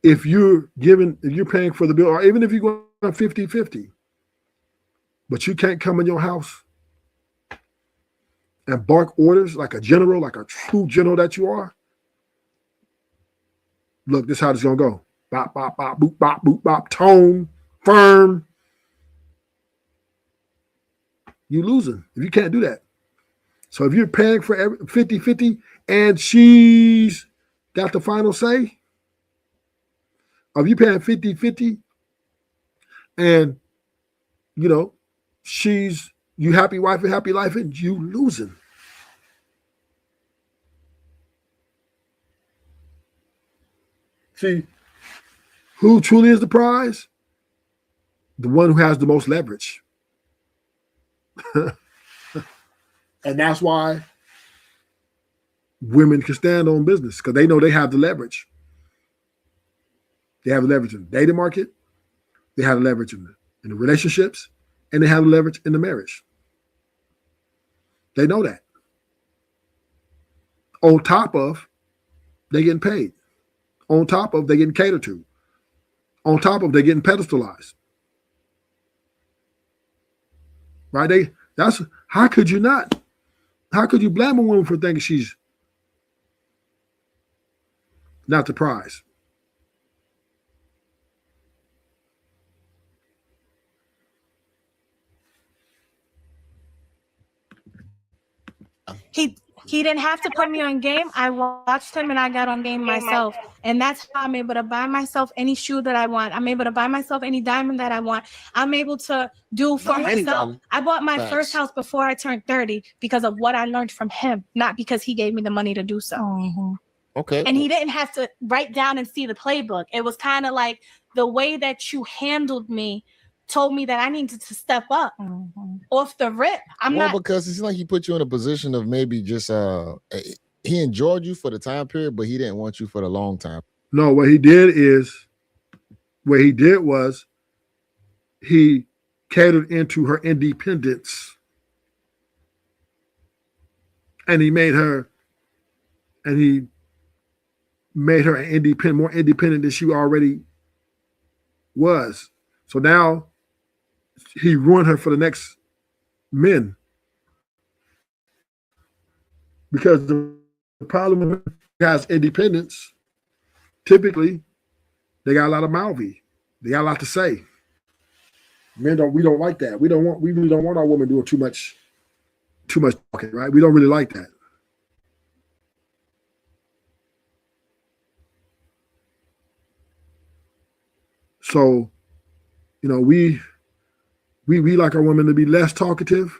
if you're paying for the bill, or even if you're going 50-50, but you can't come in your house and bark orders like a general, like a true general that you are. Look, this is how it's gonna go. Bop, bop, bop, boop, bop, boop, bop, tone, firm. You losing if you can't do that. So if you're paying for 50-50 and she's got the final say, or if you're paying 50-50 and you happy wife and happy life and you losing. See, who truly is the prize? The one who has the most leverage. And that's why women can stand on business, because they know they have the leverage. They have the leverage in the dating market. They have the leverage in the relationships, and they have the leverage in the marriage. They know that. On top of they getting paid. On top of they getting catered to. On top of they getting pedestalized. Right? How could you not? How could you blame a woman for thinking she's not the prize? He didn't have to put me on game. I watched him and I got on game myself. And that's how I'm able to buy myself any shoe that I want. I'm able to buy myself any diamond that I want. I'm able to do for myself. I bought my first house before I turned 30 because of what I learned from him, not because he gave me the money to do so. Mm-hmm. Okay. And he didn't have to write down and see the playbook. It was kind of like the way that you handled me told me that I needed to step up off the rip. Because it's like he put you in a position of maybe just he enjoyed you for the time period, but he didn't want you for the long time. No, what he did was he catered into her independence, and he made her an independent, more independent than she already was. So now he ruined her for the next men. Because the problem with guys' independence, typically, they got a lot of mouthy. They got a lot to say. We don't like that. We really don't want our women doing too much talking, right? We don't really like that. So, we like our women to be less talkative.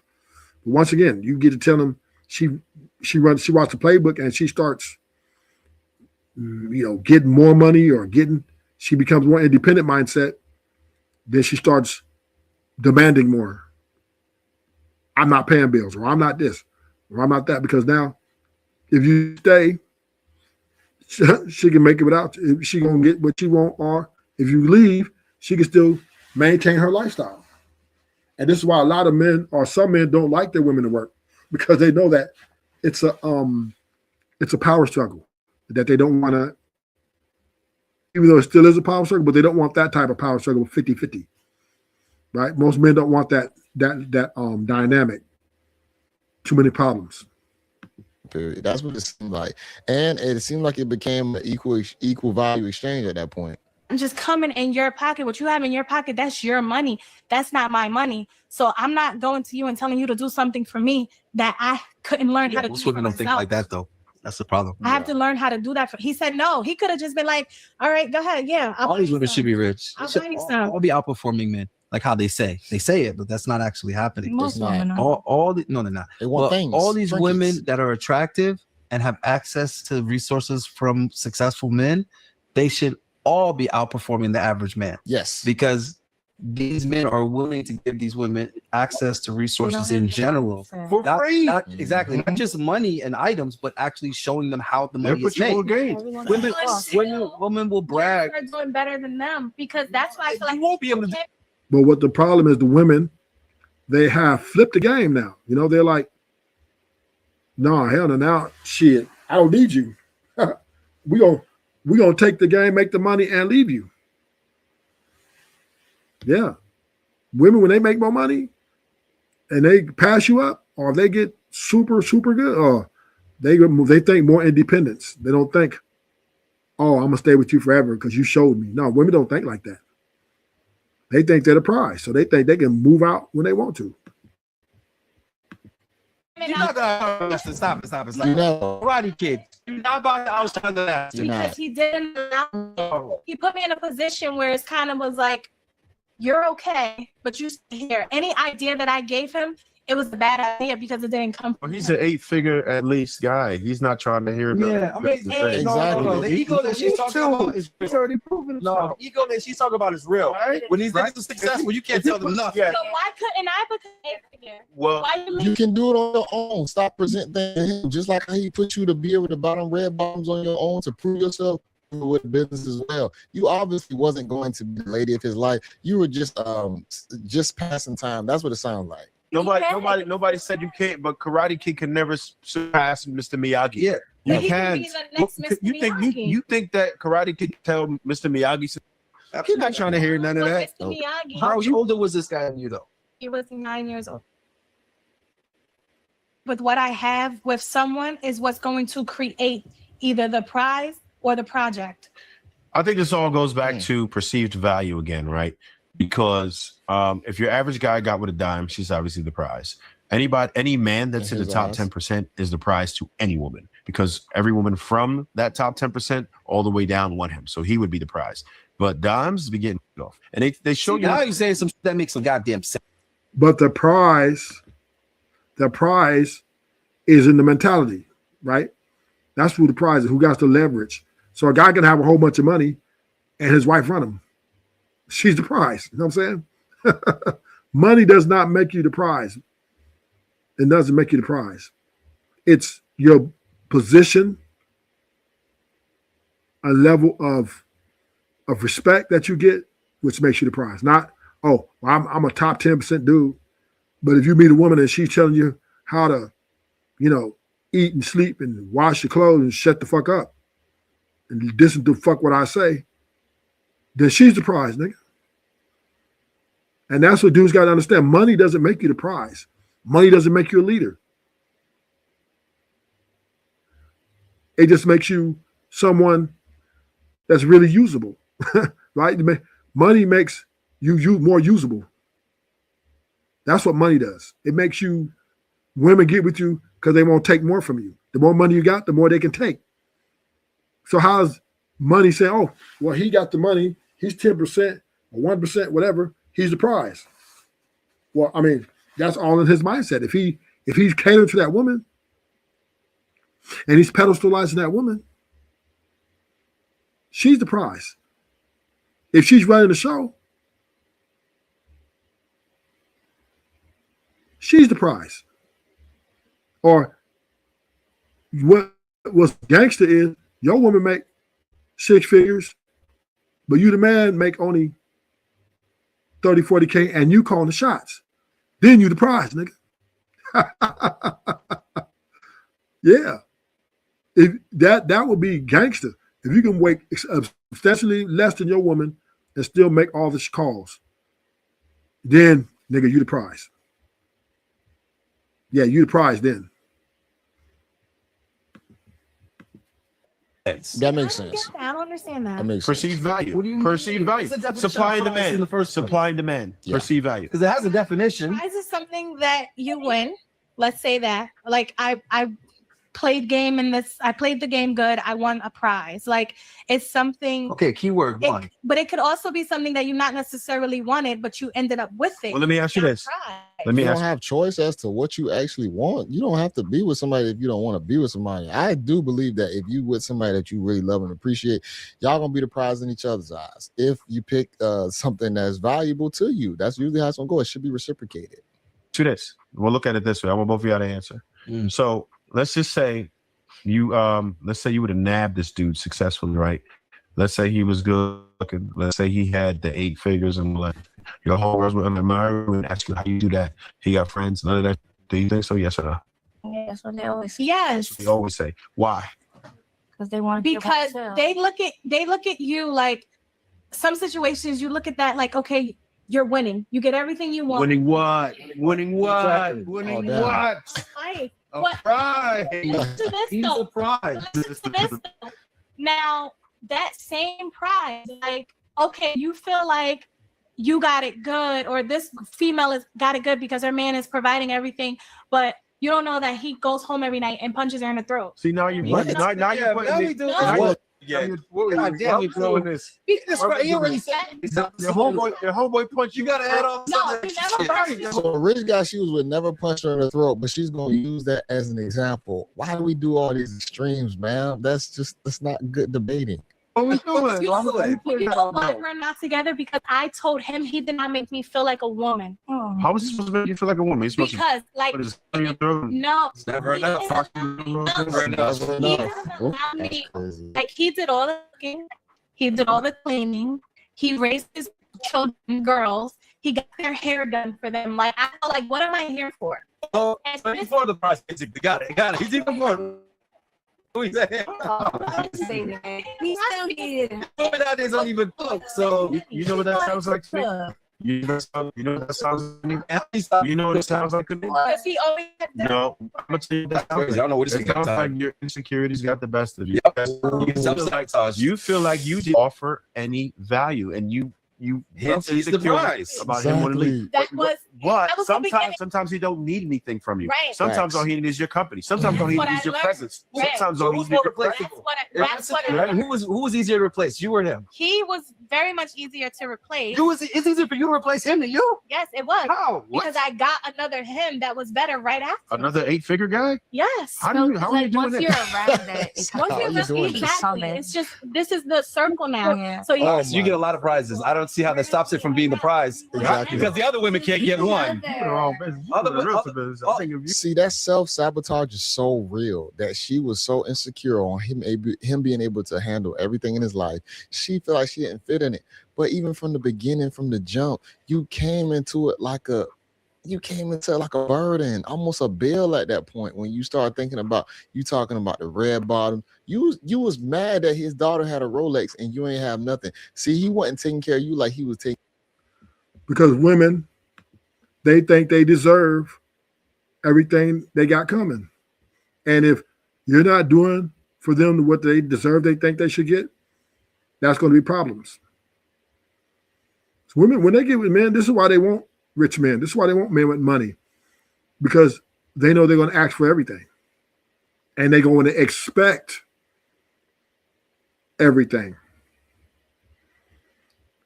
But once again, you get to tell them she watched the playbook and she starts, getting more money or she becomes more independent mindset. Then she starts demanding more. I'm not paying bills, or I'm not this, or I'm not that, because now if you stay, she can make it without you. She gonna get what you want, or if you leave, she can still maintain her lifestyle. And this is why a lot of men, or some men, don't like their women to work, because they know that it's a power struggle, that they don't want to, even though it still is a power struggle, but they don't want that type of power struggle 50-50. Right? Most men don't want that dynamic. Too many problems. Period. That's what it seemed like. And it seemed like it became an equal value exchange at that point. I'm just coming in your pocket. What you have in your pocket, that's your money. That's not my money. So I'm not going to you and telling you to do something for me that I couldn't learn how to do. Most women don't think like that, though. That's the problem. I have to learn how to do that. He said no. He could have just been like, all right, go ahead. Yeah. All these women should be rich. I'll buy you some. All be outperforming men, like how they say. They say it, but that's not actually happening. Most women are. No, they're not. They want things. All these trinkets. women that are attractive and have access to resources from successful men, they should all be outperforming the average man. Yes. Because these men are willing to give these women access to resources in general. For free. Exactly. Not just money and items, but actually showing them how the money is made. Women will brag. They're doing better than them, because that's why I feel like You won't be able to. But what the problem is, the women they have flipped the game now. You know, they're like, no, hell no, now shit, I don't need you. we gonna take the game, make the money, and leave you. Yeah. Women, when they make more money and they pass you up, or they get super, super good, or they think more independence. They don't think, oh, I'm gonna stay with you forever because you showed me. No, women don't think like that. They think they're the prize, so they think they can move out when they want to. You're not gonna stop it. You know, Karate Kid. You're not about to outshine the last. You're not. Because he didn't allow, he put me in a position where it's kind of was like, you're okay, but you stay here. Any idea that I gave him, it was a bad idea because it didn't come Well, from he's him. an 8-figure at least guy. He's not trying to hear the Yeah, I mean, the hey, thing. Exactly. The ego that she's talking about is He's already proven no. himself. The ego that she's talking about is real. Right? When these Right? niggas are successful, you can't tell them nothing. Yeah. So why couldn't I become a figure? Well, Why you you leave? can do it on your own. Stop presenting to him. Just like how he put you to beer with the bottom red bottoms on your own to prove yourself with business as well. You obviously wasn't going to be the lady of his life. You were just passing time. That's what it sounds like. nobody said you can't, but Karate Kid can never surpass Mr. Miyagi. Yeah. You But he can can. be the next Mr. You think Miyagi. you think that Karate Kid can tell Mr. Miyagi? He's not trying to hear none of that. Mr. Miyagi, How much older was this guy than you though? he was 9 years old. With what I have with someone is what's going to create either the prize or the project. I think this all goes back to perceived value again, right? Because if your average guy got with a dime, she's obviously the prize. Any man that's in the his top eyes. 10% is the prize to any woman, because every woman from that top 10% all the way down want him. So he would be the prize. But dimes be getting off. And they show you Now you're saying some shit that makes some goddamn sense. But the prize is in the mentality, right? That's who the prize is, who got the leverage. So a guy can have a whole bunch of money and his wife run him. She's the prize. You know what I'm saying? Money does not make you the prize. It doesn't make you the prize. It's your position, a level of respect that you get, which makes you the prize. Not, oh, well, I'm a top 10% dude. But if you meet a woman and she's telling you how to, eat and sleep and wash your clothes and shut the fuck up and listen to fuck what I say, then she's the prize, nigga. And that's what dudes got to understand. Money doesn't make you the prize. Money doesn't make you a leader. It just makes you someone that's really usable, right? Money makes you more usable. That's what money does. It makes you, women get with you because they won't take more from you. The more money you got, the more they can take. So how's money saying, oh, well, he got the money, he's 10% or 1%, whatever, he's the prize. Well, I mean, that's all in his mindset. If he's catering to that woman and he's pedestalizing that woman, she's the prize. If she's running the show, she's the prize. Or what's gangster is your woman make 6 figures, but you the man make only 30, 40K and you calling the shots. Then you the prize, nigga. Yeah. If that would be gangster. If you can make substantially less than your woman and still make all the calls, then nigga, you the prize. Yeah, you the prize then. That makes I don't sense. get that. I don't understand that. That makes sense. perceived value. What do you mean? Perceived value. What's the definition Supply of and prize in demand. the first place? Supply and demand. Yeah. Perceived value. Because it has a definition. Prize is something that you win. Let's say that. Like I played the game good. I won a prize. Like it's something. Okay, keyword one. But it could also be something that you not necessarily wanted, but you ended up with it. Well, let me ask you Got a this. prize. Let me You don't ask. have choice as to what you actually want. You don't have to be with somebody if you don't want to be with somebody. I do believe that if you with somebody that you really love and appreciate, y'all gonna be the prize in each other's eyes. If you pick something that's valuable to you, that's usually how it's gonna go. It should be reciprocated. To this. We'll look at it this way. I want both of y'all to answer. Mm. So let's just say you would have nabbed this dude successfully, right? Let's say he was good looking. Let's say he had the 8 figures and all that. Your whole world's gonna admire you and ask you how you do that. He got friends, none of that. Do you think so? Yes or no? Yeah, that's what they always say. Yes. They always say. Why? Because they want Because they look at you like some situations you look at that like, okay, you're winning. You get everything you want. Winning what? Winning what? Exactly. Winning Oh, damn. what? Right. A What- prize. Listen to this He's though. a prize. Listen to this though. Now that same prize, like, okay, you feel like you got it good, or this female has got it good because her man is providing everything, but you don't know that he goes home every night and punches her in the throat. See, now you're What? putting, now you're putting it. No. What? Yeah. God damn, you throwing this. He already said Your homeboy punch You gotta add on No, something. he never punched you. So a rich guy she was with never punched her in the throat, but she's gonna use that as an example. Why do we do all these extremes, man? That's not good debating. What we doing? You Why would doing? you put You that know on why there? we're not together? Because I told him he did not make me feel like a woman. How was he supposed to make you feel like a woman? He's supposed Because like to put his on your throat. no, It's never he enough. didn't- Never enough. Never He enough. doesn't Oop, allow that's me. crazy. Like he did all the cooking, he did all the cleaning, he raised his children, girls, he got their hair done for them. Like I felt like, what am I here for? Oh, And so this- before the price, basically. Got it. He's even more. Who is that? We still need Nowadays don't even cook. So You know what that sounds like to me? You know what that sounds like? You know what it sounds like to me? Because he always had the No, I'm gonna tell you that I sounds like. don't know what It sounds like your insecurities got the best of you. Yep. You feel like you didn't offer any value, and you Hence, felt he's the insecure prize. about him wanting to leave. Exactly. that was But That was the beginning. sometimes he don't need anything from you. Right. Sometimes Facts. all he needs is your company. Sometimes all he What needs I is your learned. presence. Right. Sometimes So all he who's needs is more your presence. replaceable? that's what Right? Who was easier to replace? You or him? he was very much easier to replace. It's easier for you to replace him than you. Yes, it was. How? Because I got another him that was better right after. Another 8-figure guy? Yes. How are you doing once that? you're around that, it's Once How you're you just doing? exactly. It's just this is the circle now. Yeah. So you Oh, So you get a lot of prizes. I don't see how that stops it from being the prize. Exactly. Because the other women can't get one. You're the wrong business. You're Other- the real other- business. I think if you See, that self-sabotage is so real that she was so insecure on him being able to handle everything in his life. She felt like she didn't fit in it. But even from the beginning, from the jump, you came into it like a burden, almost a bill at that point. When you start thinking about you talking about the red bottom, you was mad that his daughter had a Rolex and you ain't have nothing. See, he wasn't taking care of you like he was taking. Because women, they think they deserve everything they got coming. And if you're not doing for them what they deserve, they think they should get, that's going to be problems. So women, when they get with men, this is why they want rich men. This is why they want men with money, because they know they're going to ask for everything. And they're going to expect everything.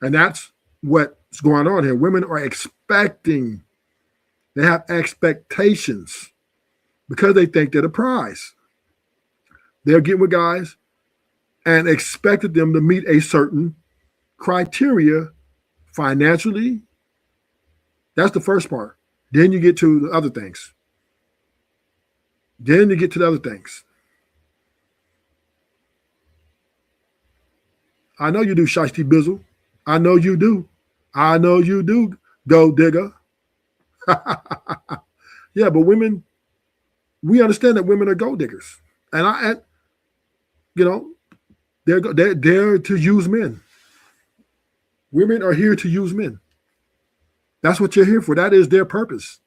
And that's what's going on here. Women are expecting, they have expectations because they think they're the prize. They're getting with guys and expected them to meet a certain criteria financially. That's the first part. Then you get to the other things. Then you get to the other things. I know you do, Shiesty Bizzle. I know you do. I know you do, gold digger. Yeah, but women, we understand that women are gold diggers. And they're there to use men. Women are here to use men. That's what you're here for. That is their purpose.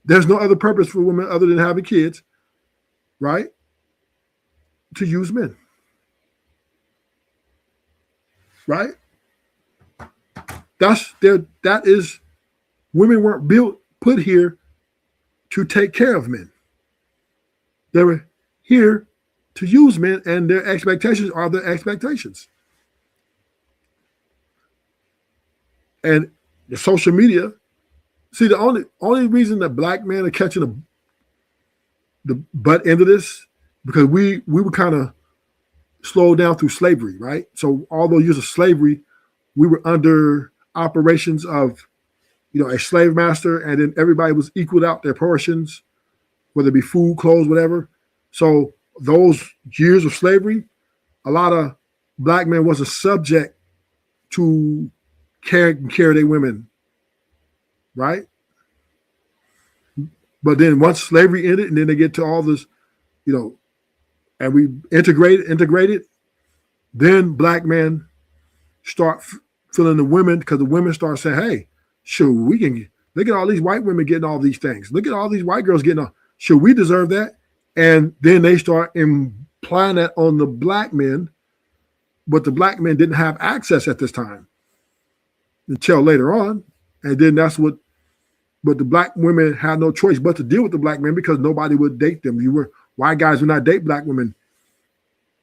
There's no other purpose for women other than having kids, right? To use men. Right? That is, women weren't put here to take care of men. They were here to use men, and their expectations are their expectations. And the social media, see, the only reason that black men are catching the butt end of this, because we were kind of slowed down through slavery, right? So all those years of slavery, we were under operations of, a slave master, and then everybody was equaled out their portions, whether it be food, clothes, whatever. So those years of slavery, a lot of black men wasn't subject to care their women, right? But then once slavery ended, and then they get to all this, you know, and we integrated, then black men start feeling the women, because the women start saying, hey, sure, we can look at all these white women getting all these things. Look at all these white girls getting all, should we deserve that? And then they start implying that on the black men, but the black men didn't have access at this time until later on. And then that's what, but the black women had no choice but to deal with the black men because nobody would date them. White guys would not date black women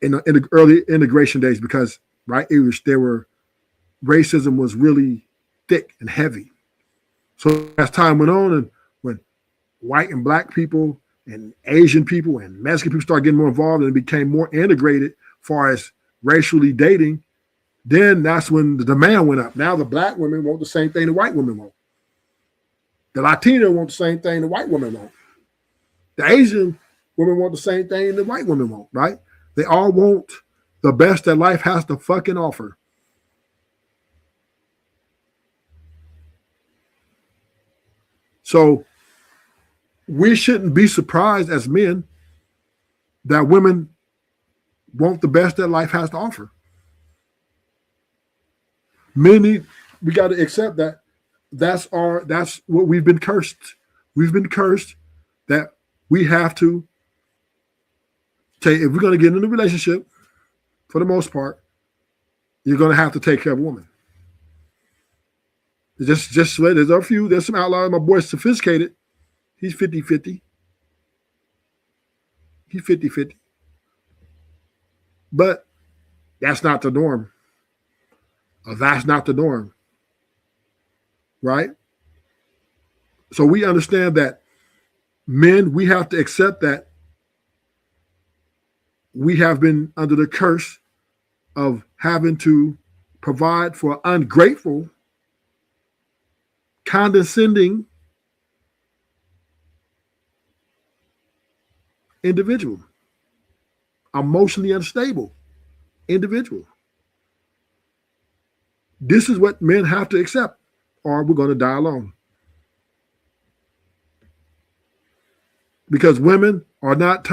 in the early integration days because, right, racism was really thick and heavy. So as time went on, and when white and black people and Asian people and Mexican people started getting more involved and it became more integrated as far as racially dating, then that's when the demand went up. Now the black women want the same thing the white women want. The Latino want the same thing the white women want. The Asian women want the same thing the white women want, right? They all want the best that life has to fucking offer. So we shouldn't be surprised as men that women want the best that life has to offer. We got to accept that that's what we've been cursed. We've been cursed that we have to take, if we're going to get in a relationship, for the most part, you're going to have to take care of a woman. Just there's some outliers. My boy's Sophisticated. He's 50-50. He's 50-50. But that's not the norm. That's not the norm. Right? So we understand that men, we have to accept that we have been under the curse of having to provide for an ungrateful, condescending individual, emotionally unstable individual. This is what men have to accept, or we're going to die alone. Because women are not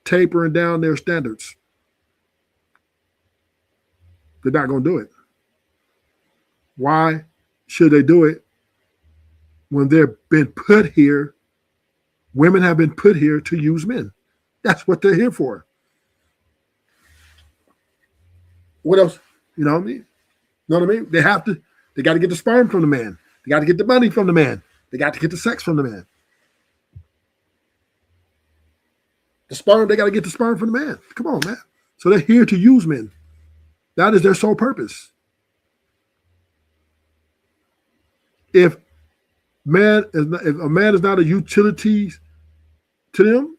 tapering down their standards. They're not going to do it. Why should they do it when they've been put here? Women have been put here to use men. That's what they're here for. What else? You know what I mean? You know what I mean? They got to get the sperm from the man. They got to get the money from the man. They got to get the sex from the man. The sperm, they got to get the sperm from the man. Come on, man. So they're here to use men. That is their sole purpose. If a man is not a utility to them,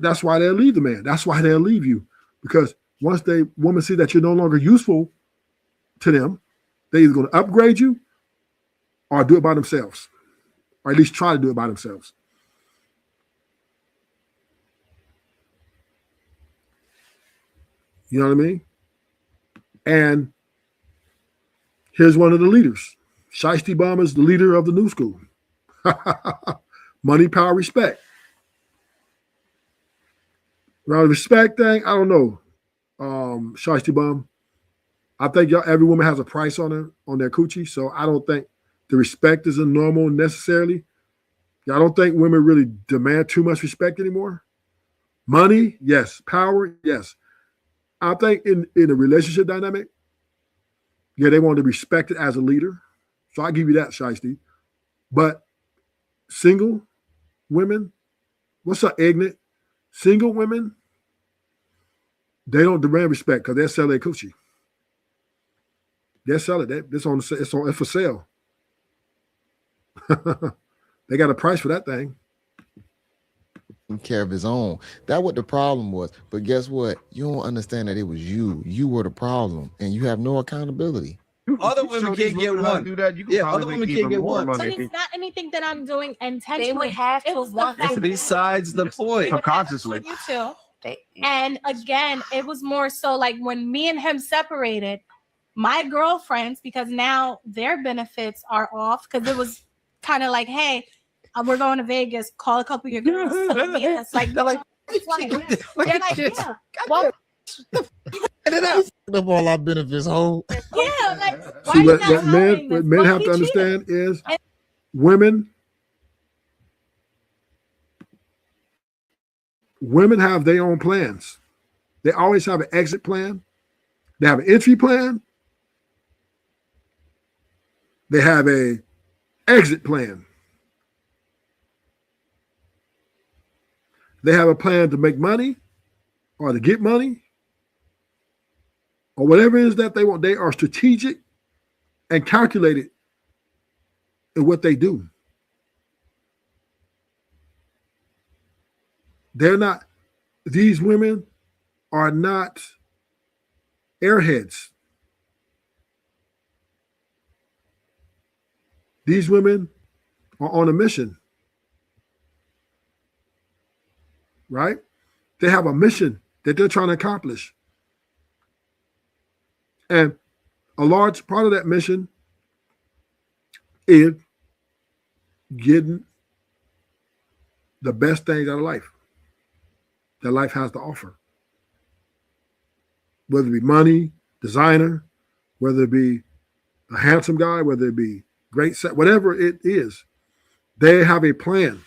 that's why they'll leave the man. That's why they'll leave you. Because once women see that you're no longer useful to them, they're either going to upgrade you or do it by themselves. Or at least try to do it by themselves. You know what I mean? And here's one of the leaders. Shiesty Bum is the leader of the new school. Money, power, respect. Now, the respect thing, I don't know. Shiesty Bum, I think every woman has a price on their coochie, so I don't think the respect is a normal necessarily. I don't think women really demand too much respect anymore. Money, yes. Power, yes. I think in a relationship dynamic, yeah, they want to be respected as a leader. So I give you that, Shiesty. But single women, what's up, Ignorant? Single women, they don't demand respect because they'll sell their coochie. They'll sell it. It's for sale. They got a price for that thing. Care of his own. That what the problem was. But guess what? You don't understand that it was you. You were the problem, and you have no accountability. Other women can't get one. Do that. You can Yeah, probably other women make can't even get more one. But money. it's not anything that I'm doing intentionally. They would have It to was the want fact to. Besides the point. Subconsciously. you two. They, And again, it was more so like when me and him separated, my girlfriends, because now their benefits are off, because it was kind of like, hey, we're going to Vegas, call a couple of your girls. So meet us. Like, They're like, they're like, yeah. Well, Up all our benefits, whole. yeah, like, why See, are you what, not what men, hiring what this? men Why have he to cheated? understand is women have their own plans. They always have an exit plan. They have an entry plan. They have a exit plan. They have a plan to make money or to get money or whatever it is that they want. They are strategic and calculated in what they do. They're not, these women are not airheads. These women are on a mission, right? They have a mission that they're trying to accomplish. And a large part of that mission is getting the best things out of life that life has to offer. Whether it be money, designer, whether it be a handsome guy, whether it be great set, whatever it is, they have a plan.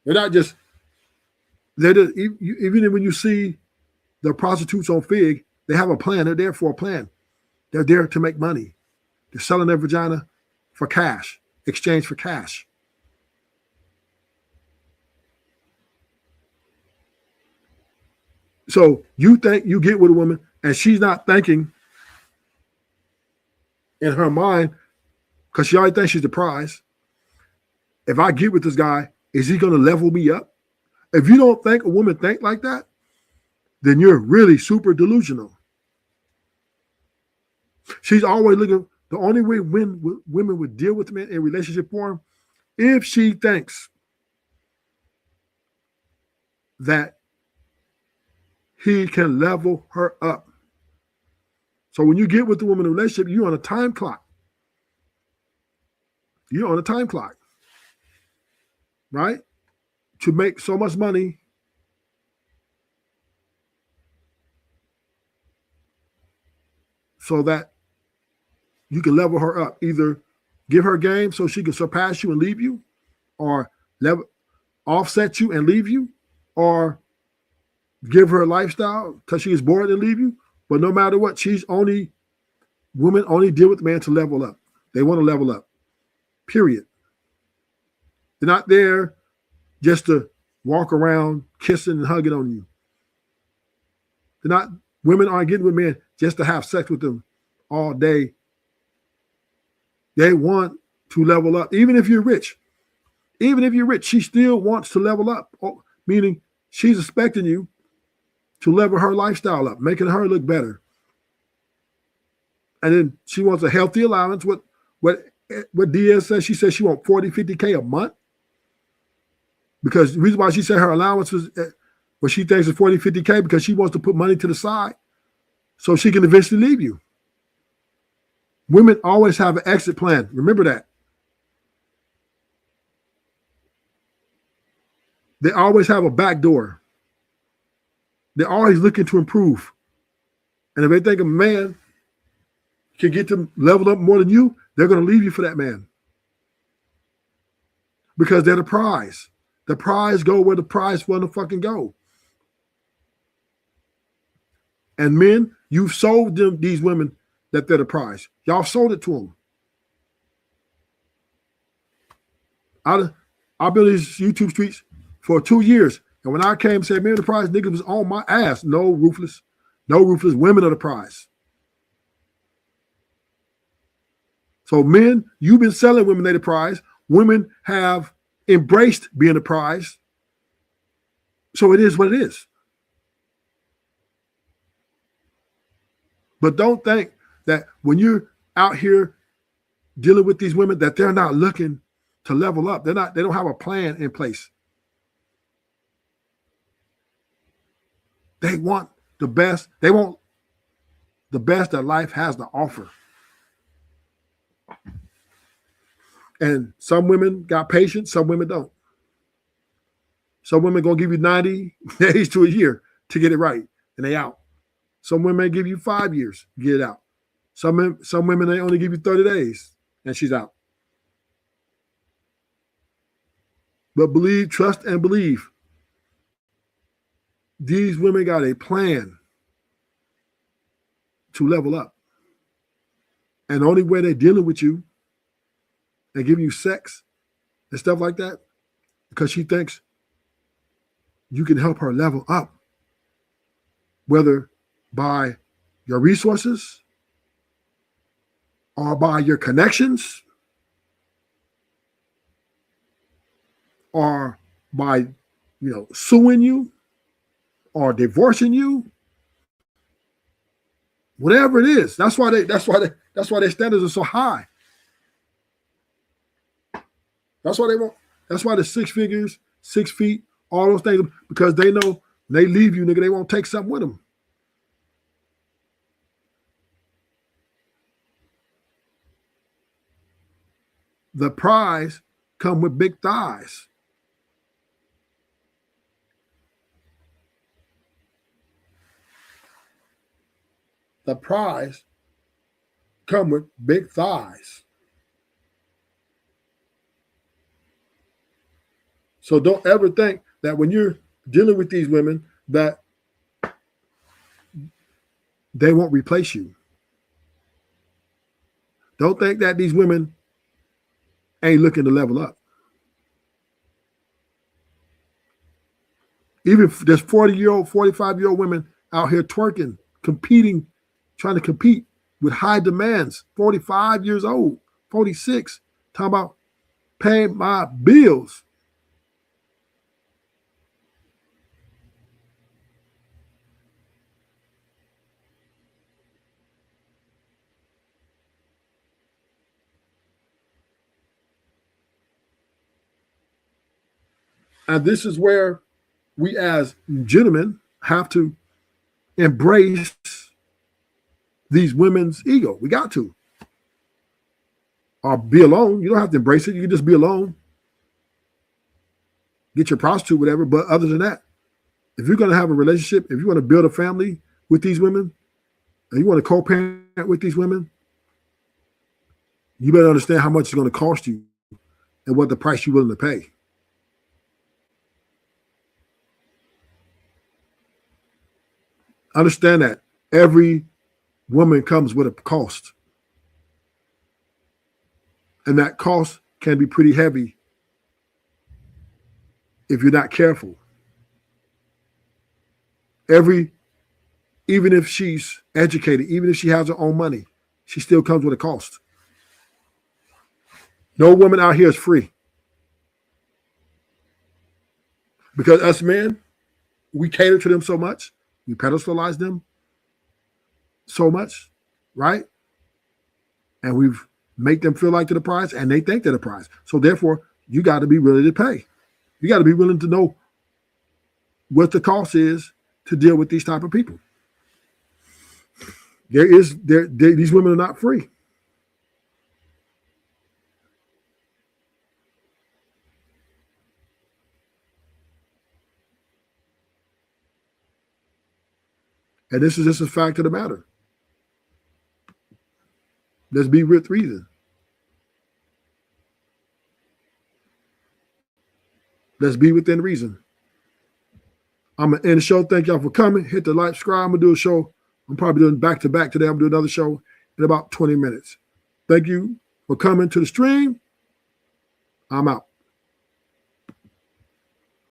They're not just, even when you see the prostitutes on Fig, they have a plan. They're there for a plan. They're there to make money. They're selling their vagina for cash, exchange for cash. So you think you get with a woman and she's not thinking in her mind, because she already thinks she's the prize. If I get with this guy, is he going to level me up? If you don't think a woman think like that, then you're really super delusional. She's always looking, the only way women would deal with men in relationship form, if she thinks that he can level her up. So when you get with the woman in a relationship, you're on a time clock. You're on a time clock, right? To make so much money so that you can level her up. Either give her game so she can surpass you and leave you, or offset you and leave you, or give her a lifestyle because she is bored and leave you. But no matter what, women only deal with men to level up. They want to level up, period. They're not there just to walk around kissing and hugging on you. Women aren't getting with men just to have sex with them all day. They want to level up. Even if you're rich, she still wants to level up, meaning she's expecting you to level her lifestyle up, making her look better. And then she wants a healthy allowance. What Diaz says, she says she wants 40, 50K a month. Because the reason why she said her allowance is what she thinks is 40, 50K, because she wants to put money to the side so she can eventually leave you. Women always have an exit plan. Remember that. They always have a back door. They're always looking to improve. And if they think a man can get them leveled up more than you, they're going to leave you for that man. Because they're the prize. The prize go where the prize want to fucking go. And men, you've sold them, these women, that they're the prize. Y'all sold it to them. I've been in these YouTube streets for 2 years. And when I came and said, man, the prize, niggas was on my ass. No, Ruthless. Women are the prize. So men, you've been selling women, they're the prize. Women have embraced being the prize. So it is what it is. But don't think that when you're out here dealing with these women that they're not looking to level up. They don't have a plan in place. They want the best. They want the best that life has to offer. And some women got patience, some women don't. Some women gonna give you 90 days to a year to get it right, and they out. Some women give you 5 years to get it out. Some women they only give you 30 days, and she's out. But believe, trust, and believe. These women got a plan to level up. And the only way they're dealing with you and giving you sex and stuff like that, because she thinks you can help her level up, whether by your resources or by your connections or by, suing you or divorcing you, whatever it is. That's why their standards are so high. That's why they want. That's why the 6 figures, 6 feet, all those things, because they know they leave you, nigga, they won't take something with them. The prize come with big thighs. The prize come with big thighs. So don't ever think that when you're dealing with these women that they won't replace you. Don't think that these women ain't looking to level up. Even if there's 40-year-old, 45-year-old women out here twerking, competing, trying to compete with high demands, 45 years old, 46, talking about paying my bills. And this is where we as gentlemen have to embrace these women's ego. We got to. Or be alone. You don't have to embrace it. You can just be alone. Get your prostitute, whatever. But other than that, if you're going to have a relationship, if you want to build a family with these women, and you want to co-parent with these women, you better understand how much it's going to cost you and what the price you're willing to pay. Understand that every woman comes with a cost. And that cost can be pretty heavy if you're not careful. Even if she's educated, even if she has her own money, she still comes with a cost. No woman out here is free. Because us men, we cater to them so much. We pedestalize them so much, right? And we've make them feel like they're the prize, and they think they're the prize. So therefore, you got to be willing to pay. You got to be willing to know what the cost is to deal with these type of people. These women are not free. And this is just a fact of the matter. Let's be with reason. Let's be within reason. I'm going to end the show. Thank y'all for coming. Hit the like, subscribe. I'm going to do a show. I'm probably doing back-to-back today. I'm going to do another show in about 20 minutes. Thank you for coming to the stream. I'm out.